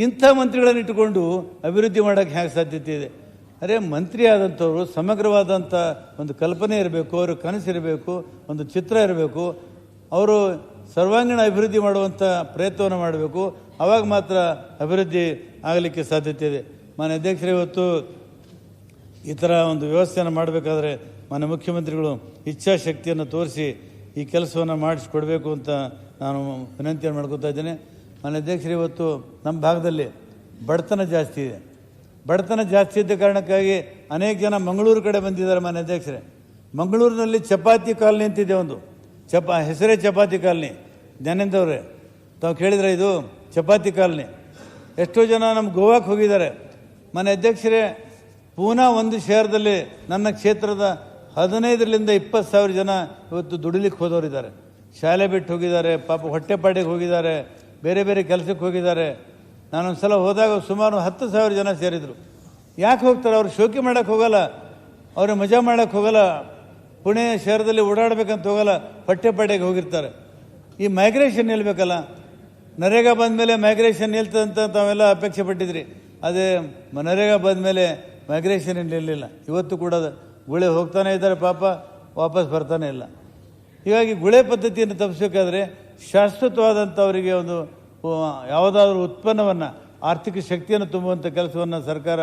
ಇಂಥ ಮಂತ್ರಿಗಳನ್ನು ಇಟ್ಟುಕೊಂಡು ಅಭಿವೃದ್ಧಿ ಮಾಡೋಕ್ಕೆ ಹೇಗೆ ಸಾಧ್ಯತೆ ಇದೆ? ಅರೆ, ಮಂತ್ರಿ ಆದಂಥವ್ರು ಸಮಗ್ರವಾದಂಥ ಒಂದು ಕಲ್ಪನೆ ಇರಬೇಕು, ಅವ್ರ ಕನಸಿರಬೇಕು, ಒಂದು ಚಿತ್ರ ಇರಬೇಕು, ಅವರು ಸರ್ವಾಂಗೀಣ ಅಭಿವೃದ್ಧಿ ಮಾಡುವಂಥ ಪ್ರಯತ್ನವನ್ನು ಮಾಡಬೇಕು. ಆವಾಗ ಮಾತ್ರ ಅಭಿವೃದ್ಧಿ ಆಗಲಿಕ್ಕೆ ಸಾಧ್ಯತೆ ಇದೆ. ಮಾನ್ಯ ಅಧ್ಯಕ್ಷರೇ, ಇವತ್ತು ಈ ಥರ ಒಂದು ವ್ಯವಸ್ಥೆಯನ್ನು ಮಾಡಬೇಕಾದ್ರೆ ಮಾನ್ಯ ಮುಖ್ಯಮಂತ್ರಿಗಳು ಇಚ್ಛಾಶಕ್ತಿಯನ್ನು ತೋರಿಸಿ ಈ ಕೆಲಸವನ್ನು ಮಾಡಿಸ್ಕೊಡ್ಬೇಕು ಅಂತ ನಾನು ವಿನಂತಿಯನ್ನು ಮಾಡ್ಕೊತಾ ಇದ್ದೇನೆ. ಮಾನ್ಯ ಅಧ್ಯಕ್ಷರೇ, ಇವತ್ತು ನಮ್ಮ ಭಾಗದಲ್ಲಿ ಬಡತನ ಜಾಸ್ತಿ ಇದೆ. ಬಡತನ ಜಾಸ್ತಿ ಇದ್ದ ಕಾರಣಕ್ಕಾಗಿ ಅನೇಕ ಜನ ಮಂಗಳೂರು ಕಡೆ ಬಂದಿದ್ದಾರೆ. ಮಾನ್ಯ ಅಧ್ಯಕ್ಷರೇ, ಮಂಗಳೂರಿನಲ್ಲಿ ಚಪಾತಿ ಕಾಲನಿ ಅಂತಿದೆ, ಒಂದು ಹೆಸರೇ ಚಪಾತಿ ಕಾಲನಿ. ಜ್ಞಾನೇಂದ್ರವ್ರೆ, ತಾವು ಕೇಳಿದ್ರೆ ಇದು ಚಪಾತಿ ಕಾಲನಿ. ಎಷ್ಟೋ ಜನ ನಮ್ಮ ಗೋವಾಕ್ಕೆ ಹೋಗಿದ್ದಾರೆ. ಮಾನ್ಯ ಅಧ್ಯಕ್ಷರೇ, ಪೂನಾ ಒಂದು ಶಹರದಲ್ಲಿ ನನ್ನ ಕ್ಷೇತ್ರದ 15ರಿಂದ 20,000 ಜನ ಇವತ್ತು ದುಡಿಲಿಕ್ಕೆ ಹೋದವರಿದ್ದಾರೆ. ಶಾಲೆ ಬಿಟ್ಟು ಹೋಗಿದ್ದಾರೆ, ಪಾಪ ಹೊಟ್ಟೆಪಾಡಿಗೆ ಹೋಗಿದ್ದಾರೆ, ಬೇರೆ ಬೇರೆ ಕೆಲಸಕ್ಕೆ ಹೋಗಿದ್ದಾರೆ. ನಾನೊಂದು ಸಲ ಹೋದಾಗ ಸುಮಾರು 10,000 ಜನ ಸೇರಿದರು. ಯಾಕೆ ಹೋಗ್ತಾರೆ? ಅವ್ರು ಶೋಕಿ ಮಾಡೋಕ್ಕೆ ಹೋಗಲ್ಲ, ಅವ್ರ ಮಜಾ ಮಾಡೋಕ್ಕೆ ಹೋಗಲ್ಲ, ಪುಣೆ ಶಹರದಲ್ಲಿ ಓಡಾಡಬೇಕಂತ ಹೋಗಲ್ಲ, ಹೊಟ್ಟೆಪಾಡಿಗೆ ಹೋಗಿರ್ತಾರೆ. ಈ ಮೈಗ್ರೇಷನ್ ನಿಲ್ಬೇಕಲ್ಲ. ನರೇಗಾ ಬಂದ ಮೇಲೆ ಮೈಗ್ರೇಷನ್ ನಿಲ್ತದಂತ ತಾವೆಲ್ಲ ಅಪೇಕ್ಷೆ ಪಟ್ಟಿದ್ರಿ. ಅದೇ ನರೇಗಾ ಬಂದ ಮೇಲೆ ಮೈಗ್ರೇಷನ್ ನಿಲ್ಲಿಲ್ಲ. ಇವತ್ತು ಕೂಡ ಗುಳೆ ಹೋಗ್ತಾನೆ ಇದ್ದಾರೆ, ಪಾಪ ವಾಪಸ್ ಬರ್ತಾನೆ ಇಲ್ಲ. ಹೀಗಾಗಿ ಗುಳೆ ಪದ್ಧತಿಯನ್ನು ತಪ್ಪಿಸಬೇಕಾದ್ರೆ ಶಾಶ್ವತವಾದಂಥ ಅವರಿಗೆ ಒಂದು ಯಾವುದಾದ್ರೂ ಉತ್ಪನ್ನವನ್ನು, ಆರ್ಥಿಕ ಶಕ್ತಿಯನ್ನು ತುಂಬುವಂಥ ಕೆಲಸವನ್ನು ಸರ್ಕಾರ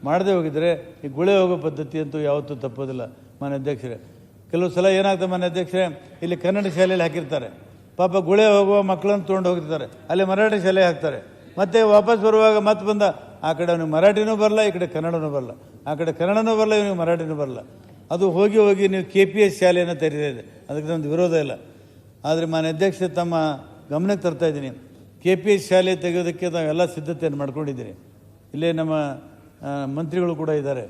ಮಾಡದೇ ಹೋಗಿದರೆ ಈ ಗುಳೆ ಹೋಗೋ ಪದ್ಧತಿ ಅಂತೂ ಯಾವತ್ತೂ ತಪ್ಪೋದಿಲ್ಲ. ಮಾನ್ಯ ಅಧ್ಯಕ್ಷರೇ, ಕೆಲವು ಸಲ ಏನಾಗ್ತದೆ ಮಾನ್ಯ ಅಧ್ಯಕ್ಷರೇ, ಇಲ್ಲಿ ಕನ್ನಡ ಶಾಲೆಯಲ್ಲಿ ಹಾಕಿರ್ತಾರೆ, ಪಾಪ ಗುಳೆ ಹೋಗುವ ಮಕ್ಕಳನ್ನು ತೊಗೊಂಡು ಹೋಗಿರ್ತಾರೆ, ಅಲ್ಲಿ ಮರಾಠಿ ಶಾಲೆ ಹಾಕ್ತಾರೆ. ಮತ್ತೆ ವಾಪಸ್ ಬರುವಾಗ ಮತ್ತೆ ಬಂದ ಆ ಕಡೆ ಅವನಿಗೆ ಮರಾಠಿನೂ ಬರಲ್ಲ, ಈ ಕಡೆ ಕನ್ನಡನೂ ಬರಲ್ಲ, ಆ ಕಡೆ ಕನ್ನಡನೂ ಬರಲ್ಲ, ಇವನಿಗೆ ಮರಾಠಿನೂ ಬರಲ್ಲ. ಅದು ಹೋಗಿ ಹೋಗಿ ನೀವು KPS ಶಾಲೆಯನ್ನು ತೆರೀತಾ ಇದೆ. ಅದಕ್ಕೆ ನಮ್ಮದು ವಿರೋಧ ಇಲ್ಲ. ಆದರೆ ಮಾನ್ಯ ಅಧ್ಯಕ್ಷ ತಮ್ಮ ಗಮನಕ್ಕೆ ತರ್ತಾ ಇದ್ದೀನಿ, KPS ಶಾಲೆ ತೆಗೆಯೋದಕ್ಕೆ ನಾವೆಲ್ಲ ಸಿದ್ಧತೆಯನ್ನು ಮಾಡ್ಕೊಂಡಿದ್ದೀರಿ. ಇಲ್ಲೇ ನಮ್ಮ ಮಂತ್ರಿಗಳು ಕೂಡ ಇದ್ದಾರೆ.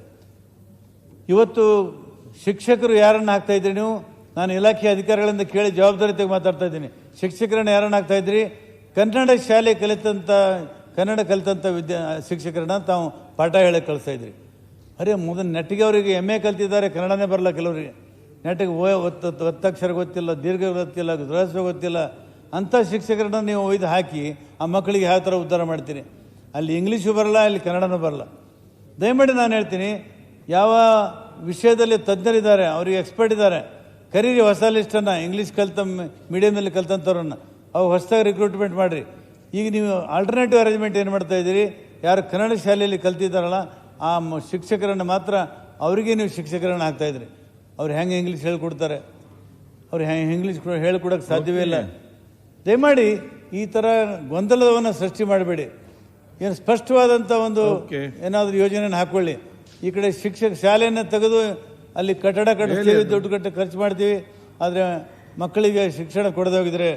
ಇವತ್ತು ಶಿಕ್ಷಕರು ಯಾರನ್ನು ಹಾಕ್ತಾ ಇದ್ದೀರಿ ನೀವು? ನಾನು ಇಲಾಖೆ ಅಧಿಕಾರಿಗಳಿಂದ ಕೇಳಿ ಜವಾಬ್ದಾರಿ ತೆಗೆದು ಮಾತಾಡ್ತಾ ಇದ್ದೀನಿ. ಶಿಕ್ಷಕರನ್ನ ಯಾರನ್ನು ಹಾಕ್ತಾ ಇದ್ದೀರಿ? ಕನ್ನಡ ಶಾಲೆ ಕನ್ನಡ ಕಲಿತಂಥ ಶಿಕ್ಷಕರನ್ನ ತಾವು ಪಾಠ ಹೇಳಕ್ಕೆ ಕಳಿಸ್ತಾ ಇದ್ರಿ. ಅರೆ, ನೆಟ್ಟಿಗೆ ಅವರಿಗೆ MA ಕಲ್ತಿದ್ದಾರೆ, ಕನ್ನಡನೇ ಬರಲ್ಲ ಕೆಲವರಿಗೆ. ನೆಟ್ಟಿಗೆ ಒತ್ತಕ್ಷರ ಗೊತ್ತಿಲ್ಲ, ದೀರ್ಘ ಗೊತ್ತಿಲ್ಲ, ದುರಸ್ವ ಗೊತ್ತಿಲ್ಲ. ಅಂಥ ಶಿಕ್ಷಕರನ್ನ ನೀವು ಒಯ್ದು ಹಾಕಿ ಆ ಮಕ್ಕಳಿಗೆ ಯಾವ ಥರ ಉದ್ಧಾರ ಮಾಡ್ತೀರಿ? ಅಲ್ಲಿ ಇಂಗ್ಲೀಷು ಬರಲ್ಲ, ಅಲ್ಲಿ ಕನ್ನಡನೂ ಬರಲ್ಲ. ದಯಮಾಡಿ ನಾನು ಹೇಳ್ತೀನಿ, ಯಾವ ವಿಷಯದಲ್ಲಿ ತಜ್ಞರಿದ್ದಾರೆ, ಅವರಿಗೆ ಎಕ್ಸ್ಪರ್ಟ್ ಇದ್ದಾರೆ, ಕರೀರಿ ಹೊಸ ಲಿಸ್ಟನ್ನು. ಇಂಗ್ಲೀಷ್ ಮೀಡಿಯಮಲ್ಲಿ ಕಲ್ತಂಥವ್ರನ್ನ ಅವು ಹೊಸದಾಗಿ ರಿಕ್ರೂಟ್ಮೆಂಟ್ ಮಾಡಿರಿ. ಈಗ ನೀವು ಆಲ್ಟರ್ನೇಟಿವ್ ಅರೇಂಜ್ಮೆಂಟ್ ಏನು ಮಾಡ್ತಾ ಇದ್ದೀರಿ? ಯಾರು ಕನ್ನಡ ಶಾಲೆಯಲ್ಲಿ ಕಲ್ತಿದ್ದಾರಲ್ಲ ಆ ಶಿಕ್ಷಕರನ್ನು ಮಾತ್ರ ಅವರಿಗೆ ನೀವು ಶಿಕ್ಷಕರನ್ನು ಹಾಕ್ತಾಯಿದ್ರಿ. ಅವ್ರು ಹೆಂಗೆ ಇಂಗ್ಲೀಷ್ ಹೇಳ್ಕೊಡ್ತಾರೆ? ಅವ್ರು ಹೆಂಗೆ ಇಂಗ್ಲೀಷ್ ಹೇಳ್ಕೊಡೋಕ್ಕೆ ಸಾಧ್ಯವೇ ಇಲ್ಲ. ದಯಮಾಡಿ ಈ ಥರ ಗೊಂದಲವನ್ನು ಸೃಷ್ಟಿ ಮಾಡಬೇಡಿ. ಏನು ಸ್ಪಷ್ಟವಾದಂಥ ಒಂದು ಏನಾದರೂ ಯೋಜನೆಯನ್ನು ಹಾಕ್ಕೊಳ್ಳಿ. ಈ ಕಡೆ ಶಾಲೆಯನ್ನು ತೆಗೆದು ಅಲ್ಲಿ ಕಟ್ಟಡ ಕಟ್ಟಿಸ್ತೀವಿ, ದುಡ್ಡು ಖರ್ಚು ಮಾಡ್ತೀವಿ, ಆದರೆ ಮಕ್ಕಳಿಗೆ ಶಿಕ್ಷಣ ಕೊಡದೆ ಹೋಗಿದ್ರೆ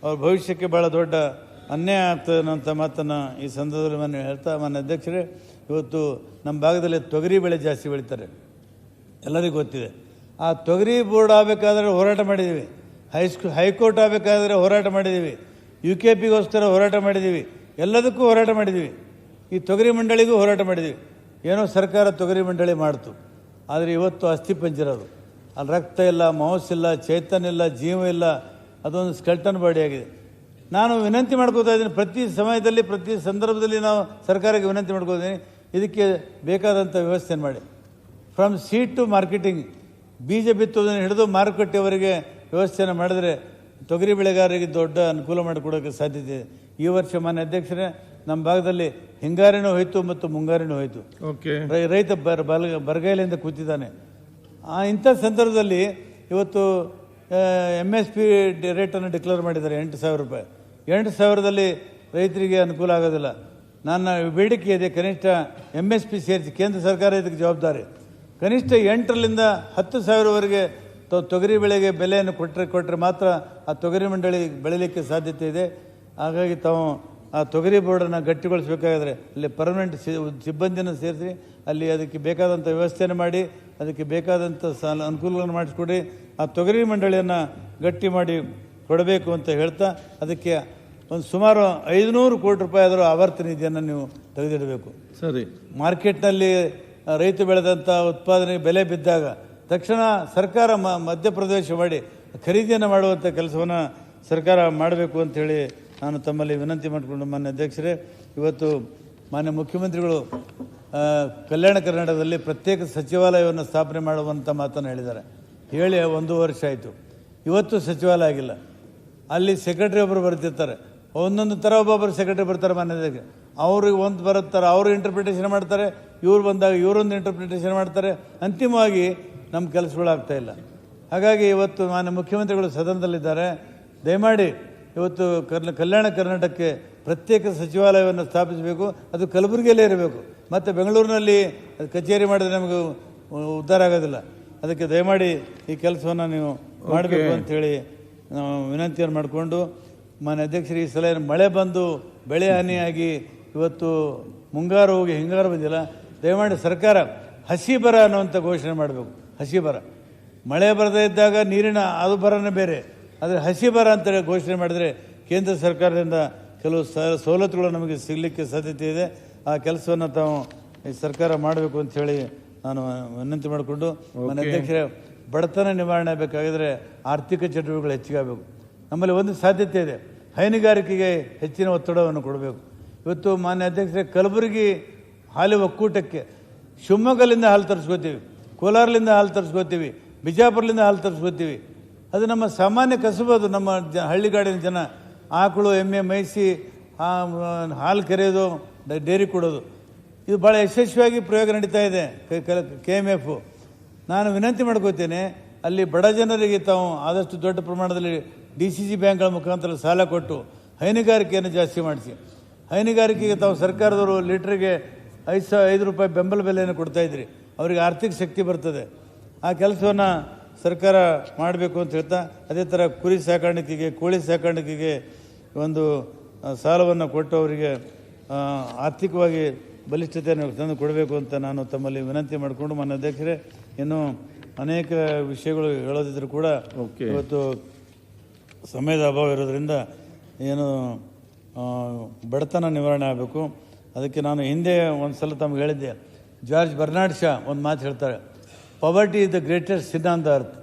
ಅವ್ರ ಭವಿಷ್ಯಕ್ಕೆ ಭಾಳ ದೊಡ್ಡ ಅನ್ಯಾಯ ಆಗ್ತದೆ ಅನ್ನೋಂಥ ಮಾತನ್ನು ಈ ಸಂದರ್ಭದಲ್ಲಿ ನಾನು ಹೇಳ್ತಾ, ಮಾನ್ಯ ಅಧ್ಯಕ್ಷರೇ, ಇವತ್ತು ನಮ್ಮ ಭಾಗದಲ್ಲಿ ತೊಗರಿ ಬೆಳೆ ಜಾಸ್ತಿ ಬೆಳೀತಾರೆ, ಎಲ್ಲರಿಗೂ ಗೊತ್ತಿದೆ. ಆ ತೊಗರಿ ಬೋರ್ಡ್ ಆಗಬೇಕಾದ್ರೆ ಹೋರಾಟ ಮಾಡಿದ್ದೀವಿ, ಹೈಕೋರ್ಟ್ ಆಗಬೇಕಾದ್ರೆ ಹೋರಾಟ ಮಾಡಿದ್ದೀವಿ, UKPಗೋಸ್ಕರ ಹೋರಾಟ ಮಾಡಿದ್ದೀವಿ, ಎಲ್ಲದಕ್ಕೂ ಹೋರಾಟ ಮಾಡಿದ್ದೀವಿ. ಈ ತೊಗರಿ ಮಂಡಳಿಗೂ ಹೋರಾಟ ಮಾಡಿದ್ದೀವಿ. ಏನೋ ಸರ್ಕಾರ ತೊಗರಿ ಮಂಡಳಿ ಮಾಡ್ತು, ಆದರೆ ಇವತ್ತು ಅಸ್ಥಿಪಂಜರದು. ಅಲ್ಲಿ ರಕ್ತ ಇಲ್ಲ, ಮಾಂಸಲ್ಲ, ಚೈತನ್ಯ ಇಲ್ಲ, ಜೀವ ಇಲ್ಲ, ಅದೊಂದು ಸ್ಕೆಲ್ಟನ್ ಬಾಡಿ ಆಗಿದೆ. ನಾನು ವಿನಂತಿ ಮಾಡ್ಕೋತಾ ಇದ್ದೀನಿ, ಪ್ರತಿ ಸಮಯದಲ್ಲಿ ಪ್ರತಿ ಸಂದರ್ಭದಲ್ಲಿ ನಾವು ಸರ್ಕಾರಕ್ಕೆ ವಿನಂತಿ ಮಾಡ್ಕೋತೀನಿ, ಇದಕ್ಕೆ ಬೇಕಾದಂಥ ವ್ಯವಸ್ಥೆಯನ್ನು ಮಾಡಿ. ಫ್ರಮ್ ಸೀಡ್ ಟು ಮಾರ್ಕೆಟಿಂಗ್, ಬೀಜ ಬಿತ್ತುವುದನ್ನು ಹಿಡಿದು ಮಾರುಕಟ್ಟೆಯವರೆಗೆ ವ್ಯವಸ್ಥೆಯನ್ನು ಮಾಡಿದರೆ ತೊಗರಿ ಬೆಳೆಗಾರರಿಗೆ ದೊಡ್ಡ ಅನುಕೂಲ ಮಾಡಿಕೊಡೋಕ್ಕೆ ಸಾಧ್ಯತೆ ಇದೆ. ಈ ವರ್ಷ ಮಾನ್ಯ ಅಧ್ಯಕ್ಷರೇ ನಮ್ಮ ಭಾಗದಲ್ಲಿ ಹಿಂಗಾರಿನೂ ಹೋಯಿತು ಮತ್ತು ಮುಂಗಾರಿನೂ ಹೋಯಿತು. ಓಕೆ, ರೈತ ಬರಗಾಲದಿಂದ ಕೂತಿದ್ದಾನೆ. ಇಂಥ ಸಂದರ್ಭದಲ್ಲಿ ಇವತ್ತು MSP ರೇಟನ್ನು ಡಿಕ್ಲೇರ್ ಮಾಡಿದ್ದಾರೆ 8,000 ರೂಪಾಯಿ. 8,000ದಲ್ಲಿ ರೈತರಿಗೆ ಅನುಕೂಲ ಆಗೋದಿಲ್ಲ. ನನ್ನ ಬೇಡಿಕೆ ಇದೆ, ಕನಿಷ್ಠ MSP ಸೇರಿಸಿ ಕೇಂದ್ರ ಸರ್ಕಾರ ಇದಕ್ಕೆ ಜವಾಬ್ದಾರಿ. ಕನಿಷ್ಠ 8ರಿಂದ 10,000ವರೆಗೆ ತೊಗರಿ ಬೆಳೆಗೆ ಬೆಲೆಯನ್ನು ಕೊಟ್ಟರೆ ಮಾತ್ರ ಆ ತೊಗರಿ ಮಂಡಳಿ ಬೆಳೀಲಿಕ್ಕೆ ಸಾಧ್ಯತೆ ಇದೆ. ಹಾಗಾಗಿ ತಾವು ಆ ತೊಗರಿ ಬೋರ್ಡನ್ನು ಗಟ್ಟಿಗೊಳಿಸಬೇಕಾದ್ರೆ ಅಲ್ಲಿ ಪರ್ಮನೆಂಟ್ ಸಿಬ್ಬಂದಿಯನ್ನು ಸೇರಿಸಿ ಅಲ್ಲಿ ಅದಕ್ಕೆ ಬೇಕಾದಂಥ ವ್ಯವಸ್ಥೆಯನ್ನು ಮಾಡಿ ಅದಕ್ಕೆ ಬೇಕಾದಂಥ ಅನುಕೂಲಗಳನ್ನು ಮಾಡಿಸ್ಕೊಡಿ. ಆ ತೊಗರಿ ಮಂಡಳಿಯನ್ನು ಗಟ್ಟಿ ಮಾಡಿ ಕೊಡಬೇಕು ಅಂತ ಹೇಳ್ತಾ ಅದಕ್ಕೆ ಒಂದು ಸುಮಾರು 500 ಕೋಟಿ ರೂಪಾಯಿ ಆದರೂ ಆವರ್ತ ನಿಧಿಯನ್ನು ನೀವು ತೆಗೆದಿಡಬೇಕು. ಸರಿ, ಮಾರ್ಕೆಟ್ನಲ್ಲಿ ರೈತ ಬೆಳೆದಂಥ ಉತ್ಪಾದನೆಗೆ ಬೆಲೆ ಬಿದ್ದಾಗ ತಕ್ಷಣ ಸರ್ಕಾರ ಮಧ್ಯಪ್ರವೇಶ ಮಾಡಿ ಖರೀದಿಯನ್ನು ಮಾಡುವಂಥ ಕೆಲಸವನ್ನು ಸರ್ಕಾರ ಮಾಡಬೇಕು ಅಂಥೇಳಿ ನಾನು ತಮ್ಮಲ್ಲಿ ವಿನಂತಿ ಮಾಡಿಕೊಂಡು, ಮಾನ್ಯ ಅಧ್ಯಕ್ಷರೇ, ಇವತ್ತು ಮಾನ್ಯ ಮುಖ್ಯಮಂತ್ರಿಗಳು ಕಲ್ಯಾಣ ಕರ್ನಾಟಕದಲ್ಲಿ ಪ್ರತ್ಯೇಕ ಸಚಿವಾಲಯವನ್ನು ಸ್ಥಾಪನೆ ಮಾಡುವಂಥ ಮಾತನ್ನು ಹೇಳಿದ್ದಾರೆ. ಹೇಳಿ 1 ವರ್ಷ ಆಯಿತು, ಇವತ್ತು ಸಚಿವಾಲಯ ಆಗಿಲ್ಲ. ಅಲ್ಲಿ ಸೆಕ್ರೆಟರಿ ಒಬ್ಬರು ಬರ್ತಿರ್ತಾರೆ, ಒಂದೊಂದು ಥರ ಒಬ್ಬೊಬ್ಬರು ಸೆಕ್ರೆಟರಿ ಬರ್ತಾರೆ. ಮಾನ್ಯ ಅಧ್ಯಕ್ಷ ಅವ್ರಿಗೆ ಒಂದು ಬರುತ್ತಾರೆ, ಅವರು ಇಂಟರ್ಪ್ರಿಟೇಷನ್ ಮಾಡ್ತಾರೆ, ಇವ್ರು ಬಂದಾಗ ಇವರೊಂದು ಇಂಟರ್ಪ್ರಿಟೇಷನ್ ಮಾಡ್ತಾರೆ. ಅಂತಿಮವಾಗಿ ನಮ್ಮ ಕೆಲಸಗಳಾಗ್ತಾ ಇಲ್ಲ. ಹಾಗಾಗಿ ಇವತ್ತು ಮಾನ್ಯ ಮುಖ್ಯಮಂತ್ರಿಗಳು ಸದನದಲ್ಲಿದ್ದಾರೆ. ದಯಮಾಡಿ ಇವತ್ತು ಕಲ್ಯಾಣ ಕರ್ನಾಟಕಕ್ಕೆ ಪ್ರತ್ಯೇಕ ಸಚಿವಾಲಯವನ್ನು ಸ್ಥಾಪಿಸಬೇಕು. ಅದು ಕಲಬುರಗಿಯಲ್ಲೇ ಇರಬೇಕು. ಮತ್ತು ಬೆಂಗಳೂರಿನಲ್ಲಿ ಕಚೇರಿ ಮಾಡಿದ್ರೆ ನಮಗೆ ಉದ್ಧಾರ ಆಗೋದಿಲ್ಲ. ಅದಕ್ಕೆ ದಯಮಾಡಿ ಈ ಕೆಲಸವನ್ನು ನೀವು ಮಾಡಬೇಕು ಅಂಥೇಳಿ ನಾವು ವಿನಂತಿಯನ್ನು ಮಾಡಿಕೊಂಡು, ಮಾನ್ಯ ಅಧ್ಯಕ್ಷರು, ಈ ಸಲ ಮಳೆ ಬಂದು ಬೆಳೆ ಹಾನಿಯಾಗಿ ಇವತ್ತು ಮುಂಗಾರು ಹೋಗಿ ಹಿಂಗಾರು ಬಂದಿಲ್ಲ. ದಯಮಾಡಿ ಸರ್ಕಾರ ಹಸಿ ಬರ ಅನ್ನುವಂಥ ಘೋಷಣೆ ಮಾಡಬೇಕು. ಹಸಿ ಬರ, ಮಳೆ ಬರದೇ ಇದ್ದಾಗ ನೀರಿನ ಅದು ಬರನೇ ಬೇರೆ, ಆದರೆ ಹಸಿ ಬರ ಅಂತೇಳಿ ಘೋಷಣೆ ಮಾಡಿದರೆ ಕೇಂದ್ರ ಸರ್ಕಾರದಿಂದ ಕೆಲವು ಸವಲತ್ತುಗಳು ನಮಗೆ ಸಿಗಲಿಕ್ಕೆ ಸಾಧ್ಯತೆ ಇದೆ. ಆ ಕೆಲಸವನ್ನು ತಾವು ಈ ಸರ್ಕಾರ ಮಾಡಬೇಕು ಅಂಥೇಳಿ ನಾನು ವಿನಂತಿ ಮಾಡಿಕೊಂಡು, ನನ್ನ ಅಧ್ಯಕ್ಷರೇ, ಬಡತನ ನಿವಾರಣೆ ಆಗಬೇಕಾಗಿದ್ರೆ ಆರ್ಥಿಕ ಚಟುವಟಿಕೆಗಳು ಹೆಚ್ಚಿಗೆ ಆಗಬೇಕು. ನಮ್ಮಲ್ಲಿ ಒಂದು ಸಾಧ್ಯತೆ ಇದೆ, ಹೈನುಗಾರಿಕೆಗೆ ಹೆಚ್ಚಿನ ಒತ್ತಡವನ್ನು ಕೊಡಬೇಕು. ಇವತ್ತು ಮಾನ್ಯ ಅಧ್ಯಕ್ಷರೇ, ಕಲಬುರಗಿ ಹಾಲು ಒಕ್ಕೂಟಕ್ಕೆ ಶಿವಮೊಗ್ಗಲಿಂದ ಹಾಲು ತರಿಸ್ಕೋತೀವಿ, ಕೋಲಾರಲಿಂದ ಹಾಲು ತರಿಸ್ಕೋತೀವಿ, ಬಿಜಾಪುರಲಿಂದ ಹಾಲು ತರಿಸ್ಕೋತೀವಿ. ಅದು ನಮ್ಮ ಸಾಮಾನ್ಯ ಕಸುಬು. ಅದು ನಮ್ಮ ಹಳ್ಳಿಗಾಡಿನ ಜನ ಆಕಳು ಎಮ್ಮೆ ಮೇಯಿಸಿ ಹಾಲು ಕರೆಯೋದು, ಡೈರಿ ಕೊಡೋದು, ಇದು ಭಾಳ ಯಶಸ್ವಿಯಾಗಿ ಪ್ರಯೋಗ ನಡೀತಾ ಇದೆ KMF. ನಾನು ವಿನಂತಿ ಮಾಡ್ಕೋತೇನೆ, ಅಲ್ಲಿ ಬಡ ಜನರಿಗೆ ತಾವು ಆದಷ್ಟು ದೊಡ್ಡ ಪ್ರಮಾಣದಲ್ಲಿ DCC ಬ್ಯಾಂಕ್ಗಳ ಮುಖಾಂತರ ಸಾಲ ಕೊಟ್ಟು ಹೈನುಗಾರಿಕೆಯನ್ನು ಜಾಸ್ತಿ ಮಾಡಿಸಿ. ಹೈನುಗಾರಿಕೆಗೆ ತಾವು ಸರ್ಕಾರದವರು ಲೀಟ್ರಿಗೆ 5 ರೂಪಾಯಿ ಬೆಂಬಲ ಬೆಲೆಯನ್ನು ಕೊಡ್ತಾಯಿದ್ರಿ. ಅವರಿಗೆ ಆರ್ಥಿಕ ಶಕ್ತಿ ಬರ್ತದೆ. ಆ ಕೆಲಸವನ್ನು ಸರ್ಕಾರ ಮಾಡಬೇಕು ಅಂತ ಹೇಳ್ತಾ, ಅದೇ ಥರ ಕುರಿ ಸಾಕಾಣಿಕೆಗೆ, ಕೋಳಿ ಸಾಕಾಣಿಕೆಗೆ ಒಂದು ಸಾಲವನ್ನು ಕೊಟ್ಟು ಅವರಿಗೆ ಆರ್ಥಿಕವಾಗಿ ಬಲಿಷ್ಠತೆಯನ್ನು ತಂದು ಕೊಡಬೇಕು ಅಂತ ನಾನು ತಮ್ಮಲ್ಲಿ ವಿನಂತಿ ಮಾಡಿಕೊಂಡು, ಮಾನ್ಯ ಅಧ್ಯಕ್ಷರೇ, ಇನ್ನೂ ಅನೇಕ ವಿಷಯಗಳು ಹೇಳೋದಿದ್ರು ಕೂಡ ಇವತ್ತು ಸಮಯದ ಅಭಾವ ಇರೋದರಿಂದ ಏನು ಬಡತನ ನಿವಾರಣೆ ಆಗಬೇಕು. ಅದಕ್ಕೆ ನಾನು ಹಿಂದೆ ಒಂದು ಸಲ ತಮಗೆ ಹೇಳಿದ್ದೆ, ಜಾರ್ಜ್ ಬರ್ನಾರ್ಡ್ ಶಾ ಒಂದು ಮಾತು ಹೇಳ್ತಾರೆ, poverty is the greatest sin on the earth.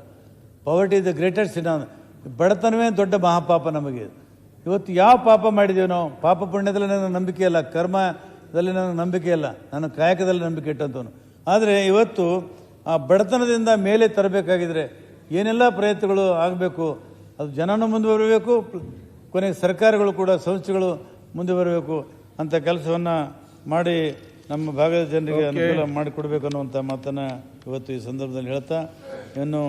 Poverty is the greatest sin on. ಬಡತನವೇ ದೊಡ್ಡ ಮಹಾಪಾಪ ನಮಗೆ. ಇವತ್ತು ಯಾವ ಪಾಪ ಮಾಡಿದ್ದೀವಿ ನಾವು? ಪಾಪ ಪುಣ್ಯದಲ್ಲಿ ನನಗೆ ನಂಬಿಕೆ ಇಲ್ಲ, ಕರ್ಮದಲ್ಲಿ ನನಗೆ ನಂಬಿಕೆ ಇಲ್ಲ, ನನ್ನ ಕಾಯಕದಲ್ಲಿ ನಂಬಿಕೆ ಇಟ್ಟಂತವನು. ಆದರೆ ಇವತ್ತು ಆ ಬಡತನದಿಂದ ಮೇಲೆ ತರಬೇಕಾಗಿದ್ರೆ ಏನೆಲ್ಲ ಪ್ರಯತ್ನಗಳು ಆಗಬೇಕು. ಅದು ಜನನೂ ಮುಂದೆ ಬರಬೇಕು, ಕೊನೆಗೆ ಸರ್ಕಾರಗಳು ಕೂಡ, ಸಂಸ್ಥೆಗಳು ಮುಂದೆ ಬರಬೇಕು ಅಂತ ಕೆಲಸವನ್ನು ಮಾಡಿ ನಮ್ಮ ಭಾಗದ ಜನರಿಗೆ ಅನುಕೂಲ ಮಾಡಿಕೊಡ್ಬೇಕು ಅನ್ನುವಂಥ ಮಾತನ್ನು ಇವತ್ತು ಈ ಸಂದರ್ಭದಲ್ಲಿ ಹೇಳ್ತಾ, ಇನ್ನು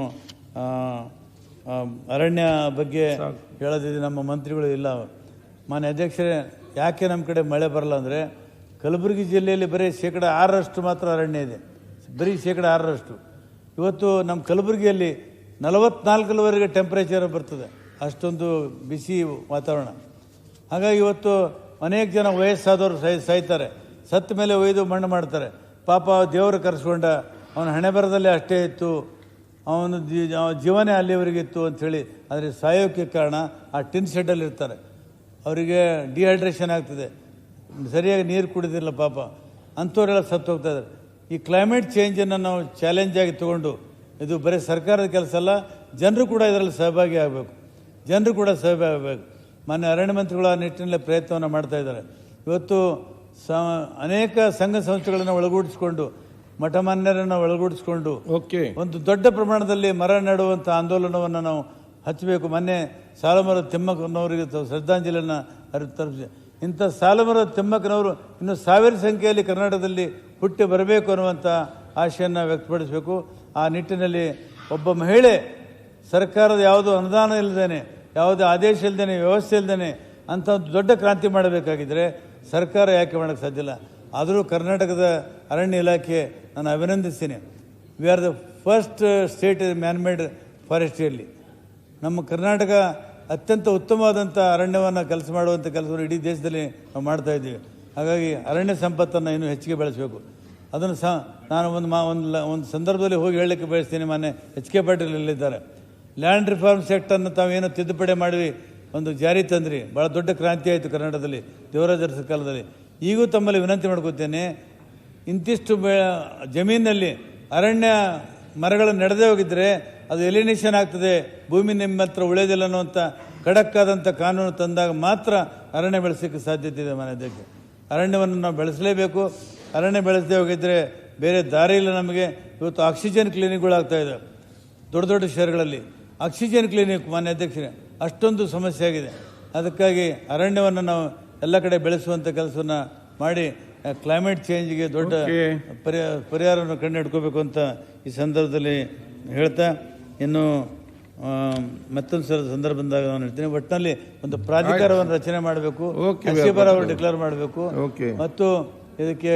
ಅರಣ್ಯ ಬಗ್ಗೆ ಹೇಳೋದಿದೆ. ನಮ್ಮ ಮಂತ್ರಿಗಳು ಇಲ್ಲ. ಮಾನ್ಯ ಅಧ್ಯಕ್ಷರೇ, ಯಾಕೆ ನಮ್ಮ ಕಡೆ ಮಳೆ ಬರಲ್ಲ ಅಂದರೆ, ಕಲಬುರಗಿ ಜಿಲ್ಲೆಯಲ್ಲಿ ಬರೀ 6% ಮಾತ್ರ ಅರಣ್ಯ ಇದೆ, ಬರೀ 6%. ಇವತ್ತು ನಮ್ಮ ಕಲಬುರಗಿಯಲ್ಲಿ 44ವರೆಗೆ ಟೆಂಪ್ರೇಚರ್ ಬರ್ತದೆ, ಅಷ್ಟೊಂದು ಬಿಸಿ ವಾತಾವರಣ. ಹಾಗಾಗಿ ಇವತ್ತು ಅನೇಕ ಜನ ವಯಸ್ಸಾದವರು ಸಾಯ್ತಾರೆ, ಸತ್ತ ಮೇಲೆ ಒಯ್ದು ಮಣ್ಣು ಮಾಡ್ತಾರೆ. ಪಾಪ ದೇವರು ಕರೆಸ್ಕೊಂಡ, ಅವನ ಹಣೆ ಬರದಲ್ಲಿ ಅಷ್ಟೇ ಇತ್ತು, ಅವನ ಜೀವನೇ ಅಲ್ಲಿವರೆಗಿತ್ತು ಅಂಥೇಳಿ. ಆದರೆ ಸಾಯೋಕ್ಕೆ ಕಾರಣ ಆ ಟಿನ್ ಶೆಡ್ಡಲ್ಲಿ ಇರ್ತಾರೆ, ಅವರಿಗೆ ಡಿಹೈಡ್ರೇಷನ್ ಆಗ್ತದೆ, ಸರಿಯಾಗಿ ನೀರು ಕುಡಿದಿಲ್ಲ ಪಾಪ, ಅಂಥವರೆಲ್ಲ ಸತ್ತು ಹೋಗ್ತಾ ಇದ್ದಾರೆ. ಈ ಕ್ಲೈಮೇಟ್ ಚೇಂಜನ್ನು ನಾವು ಚಾಲೆಂಜಾಗಿ ತೊಗೊಂಡು, ಇದು ಬರೀ ಸರ್ಕಾರದ ಕೆಲಸ ಅಲ್ಲ, ಜನರು ಕೂಡ ಇದರಲ್ಲಿ ಸಹಭಾಗಿ ಆಗಬೇಕು, ಜನರು ಕೂಡ ಸಹಭಾಗಿ ಆಗಬೇಕು. ಮಾನ್ಯ ಅರಣ್ಯ ಮಂತ್ರಿಗಳು ಆ ನಿಟ್ಟಿನಲ್ಲಿ ಪ್ರಯತ್ನವನ್ನು ಮಾಡ್ತಾ ಇದ್ದಾರೆ. ಇವತ್ತು ಅನೇಕ ಸಂಘ ಸಂಸ್ಥೆಗಳನ್ನು ಒಳಗೂಡಿಸಿಕೊಂಡು, ಮಠಮಾನ್ಯರನ್ನು ಒಳಗೂಡಿಸಿಕೊಂಡು ಒಂದು ದೊಡ್ಡ ಪ್ರಮಾಣದಲ್ಲಿ ಮರ ನೆಡುವಂಥ ಆಂದೋಲನವನ್ನು ನಾವು ಹಚ್ಚಬೇಕು. ಮೊನ್ನೆ ಸಾಲುಮರದ ತಿಮ್ಮಕ್ಕನವರಿಗೆ ಶ್ರದ್ಧಾಂಜಲಿಯನ್ನು ತಲುಪಿಸಿ ಇಂಥ ಸಾಲುಮರದ ತಿಮ್ಮಕ್ಕನವರು ಇನ್ನು ಸಾವಿರ ಸಂಖ್ಯೆಯಲ್ಲಿ ಕರ್ನಾಟಕದಲ್ಲಿ ಹುಟ್ಟಿ ಬರಬೇಕು ಅನ್ನುವಂಥ ಆಶೆಯನ್ನು ವ್ಯಕ್ತಪಡಿಸಬೇಕು. ಆ ನಿಟ್ಟಿನಲ್ಲಿ ಒಬ್ಬ ಮಹಿಳೆ ಸರ್ಕಾರದ ಯಾವುದೋ ಅನುದಾನ ಇಲ್ಲದೇನೆ, ಯಾವುದೇ ಆದೇಶ ಇಲ್ಲದೇನೆ, ವ್ಯವಸ್ಥೆ ಇಲ್ಲದೇನೆ ಅಂಥ ಒಂದು ದೊಡ್ಡ ಕ್ರಾಂತಿ ಮಾಡಬೇಕಾಗಿದ್ದರೆ ಸರ್ಕಾರ ಯಾಕೆ ಮಾಡೋಕ್ಕೆ ಸಾಧ್ಯ ಇಲ್ಲ. ಆದರೂ ಕರ್ನಾಟಕದ ಅರಣ್ಯ ಇಲಾಖೆ ನಾನು ಅಭಿನಂದಿಸ್ತೀನಿ. We are the first state manmade ಫಾರೆಸ್ಟ್ರಿಯಲ್ಲಿ. ನಮ್ಮ ಕರ್ನಾಟಕ ಅತ್ಯಂತ ಉತ್ತಮವಾದಂಥ ಅರಣ್ಯವನ್ನು ಕೆಲಸ ಮಾಡುವಂಥ ಕೆಲಸವನ್ನು ಇಡೀ ದೇಶದಲ್ಲಿ ನಾವು ಮಾಡ್ತಾಯಿದ್ದೀವಿ. ಹಾಗಾಗಿ ಅರಣ್ಯ ಸಂಪತ್ತನ್ನು ಇನ್ನೂ ಹೆಚ್ಚಿಗೆ ಬೆಳೆಸಬೇಕು. ಅದನ್ನು ಸಹ ನಾನು ಒಂದು ಸಂದರ್ಭದಲ್ಲಿ ಹೋಗಿ ಹೇಳಲಿಕ್ಕೆ ಬಯಸ್ತೀನಿ. ಮೊನ್ನೆ ಎಚ್ ಕೆ ಪಾಟೀಲ್ ಇಲ್ಲಿದ್ದಾರೆ. ಲ್ಯಾಂಡ್ ರಿಫಾರ್ಮ್ಸ್ ಆ್ಯಕ್ಟನ್ನು ತಾವೇನೋ ತಿದ್ದುಪಡಿ ಮಾಡಿ ಒಂದು ಜಾರಿ ತಂದ್ರಿ. ಭಾಳ ದೊಡ್ಡ ಕ್ರಾಂತಿ ಆಯಿತು ಕರ್ನಾಟಕದಲ್ಲಿ ದೇವರಾಜ ಅರಸರ ಕಾಲದಲ್ಲಿ. ಈಗೂ ತಮ್ಮಲ್ಲಿ ವಿನಂತಿ ಮಾಡ್ಕೋತೇನೆ, ಇಂತಿಷ್ಟು ಜಮೀನಿನಲ್ಲಿ ಅರಣ್ಯ ಮರಗಳು ನಡೆದೇ ಹೋಗಿದ್ದರೆ ಅದು ಎಲಿನೇಷನ್ ಆಗ್ತದೆ, ಭೂಮಿ ನಿಮ್ಮ ಹತ್ರ ಉಳಿಯೋದಿಲ್ಲ ಅನ್ನುವಂಥ ಖಡಕ್ಕಾದಂಥ ಕಾನೂನು ತಂದಾಗ ಮಾತ್ರ ಅರಣ್ಯ ಬೆಳೆಸೋಕ್ಕೆ ಸಾಧ್ಯತೆ ಇದೆ. ಮನೆಯದಕ್ಕೆ ಅರಣ್ಯವನ್ನು ನಾವು ಬೆಳೆಸಲೇಬೇಕು. ಅರಣ್ಯ ಬೆಳೆಸದೇ ಹೋಗಿದ್ದರೆ ಬೇರೆ ದಾರಿ ಇಲ್ಲ ನಮಗೆ. ಇವತ್ತು ಆಕ್ಸಿಜನ್ ಕ್ಲಿನಿಕ್ಗಳಾಗ್ತಾಯಿದೆ ದೊಡ್ಡ ದೊಡ್ಡ ಶಹರಗಳಲ್ಲಿ. ಆಕ್ಸಿಜನ್ ಕ್ಲಿನಿಕ್ ಮಾನ್ಯ ಅಧ್ಯಕ್ಷರೇ ಅಷ್ಟೊಂದು ಸಮಸ್ಯೆ ಆಗಿದೆ. ಅದಕ್ಕಾಗಿ ಅರಣ್ಯವನ್ನು ನಾವು ಎಲ್ಲ ಕಡೆ ಬೆಳೆಸುವಂಥ ಕೆಲಸವನ್ನು ಮಾಡಿ ಕ್ಲೈಮೇಟ್ ಚೇಂಜ್ಗೆ ದೊಡ್ಡ ಪರಿಹಾರವನ್ನು ಕಂಡು ಹಿಡ್ಕೋಬೇಕು ಅಂತ ಈ ಸಂದರ್ಭದಲ್ಲಿ ಹೇಳ್ತಾ, ಇನ್ನು ಮತ್ತೊಂದು ಸಲ ಸಂದರ್ಭ ಬಂದಾಗ ನಾನು ಹೇಳ್ತೀನಿ, ಒಟ್ಟಿನಲ್ಲಿ ಒಂದು ಪ್ರಾಧಿಕಾರವನ್ನು ರಚನೆ ಮಾಡಬೇಕು, ಅವರು ಡಿಕ್ಲೇರ್ ಮಾಡಬೇಕು ಮತ್ತು ಇದಕ್ಕೆ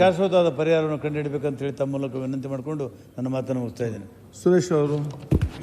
ಶಾಶ್ವತವಾದ ಪರಿಹಾರವನ್ನು ಕಂಡುಹಿಡಬೇಕಂತ ಹೇಳಿ ತಮ್ಮ ಮೂಲಕ ವಿನಂತಿ ಮಾಡಿಕೊಂಡು ನನ್ನ ಮಾತನ್ನು ಮುಗಿಸ್ತಾ ಇದ್ದೇನೆ. ಸುರೇಶ್ ಅವರು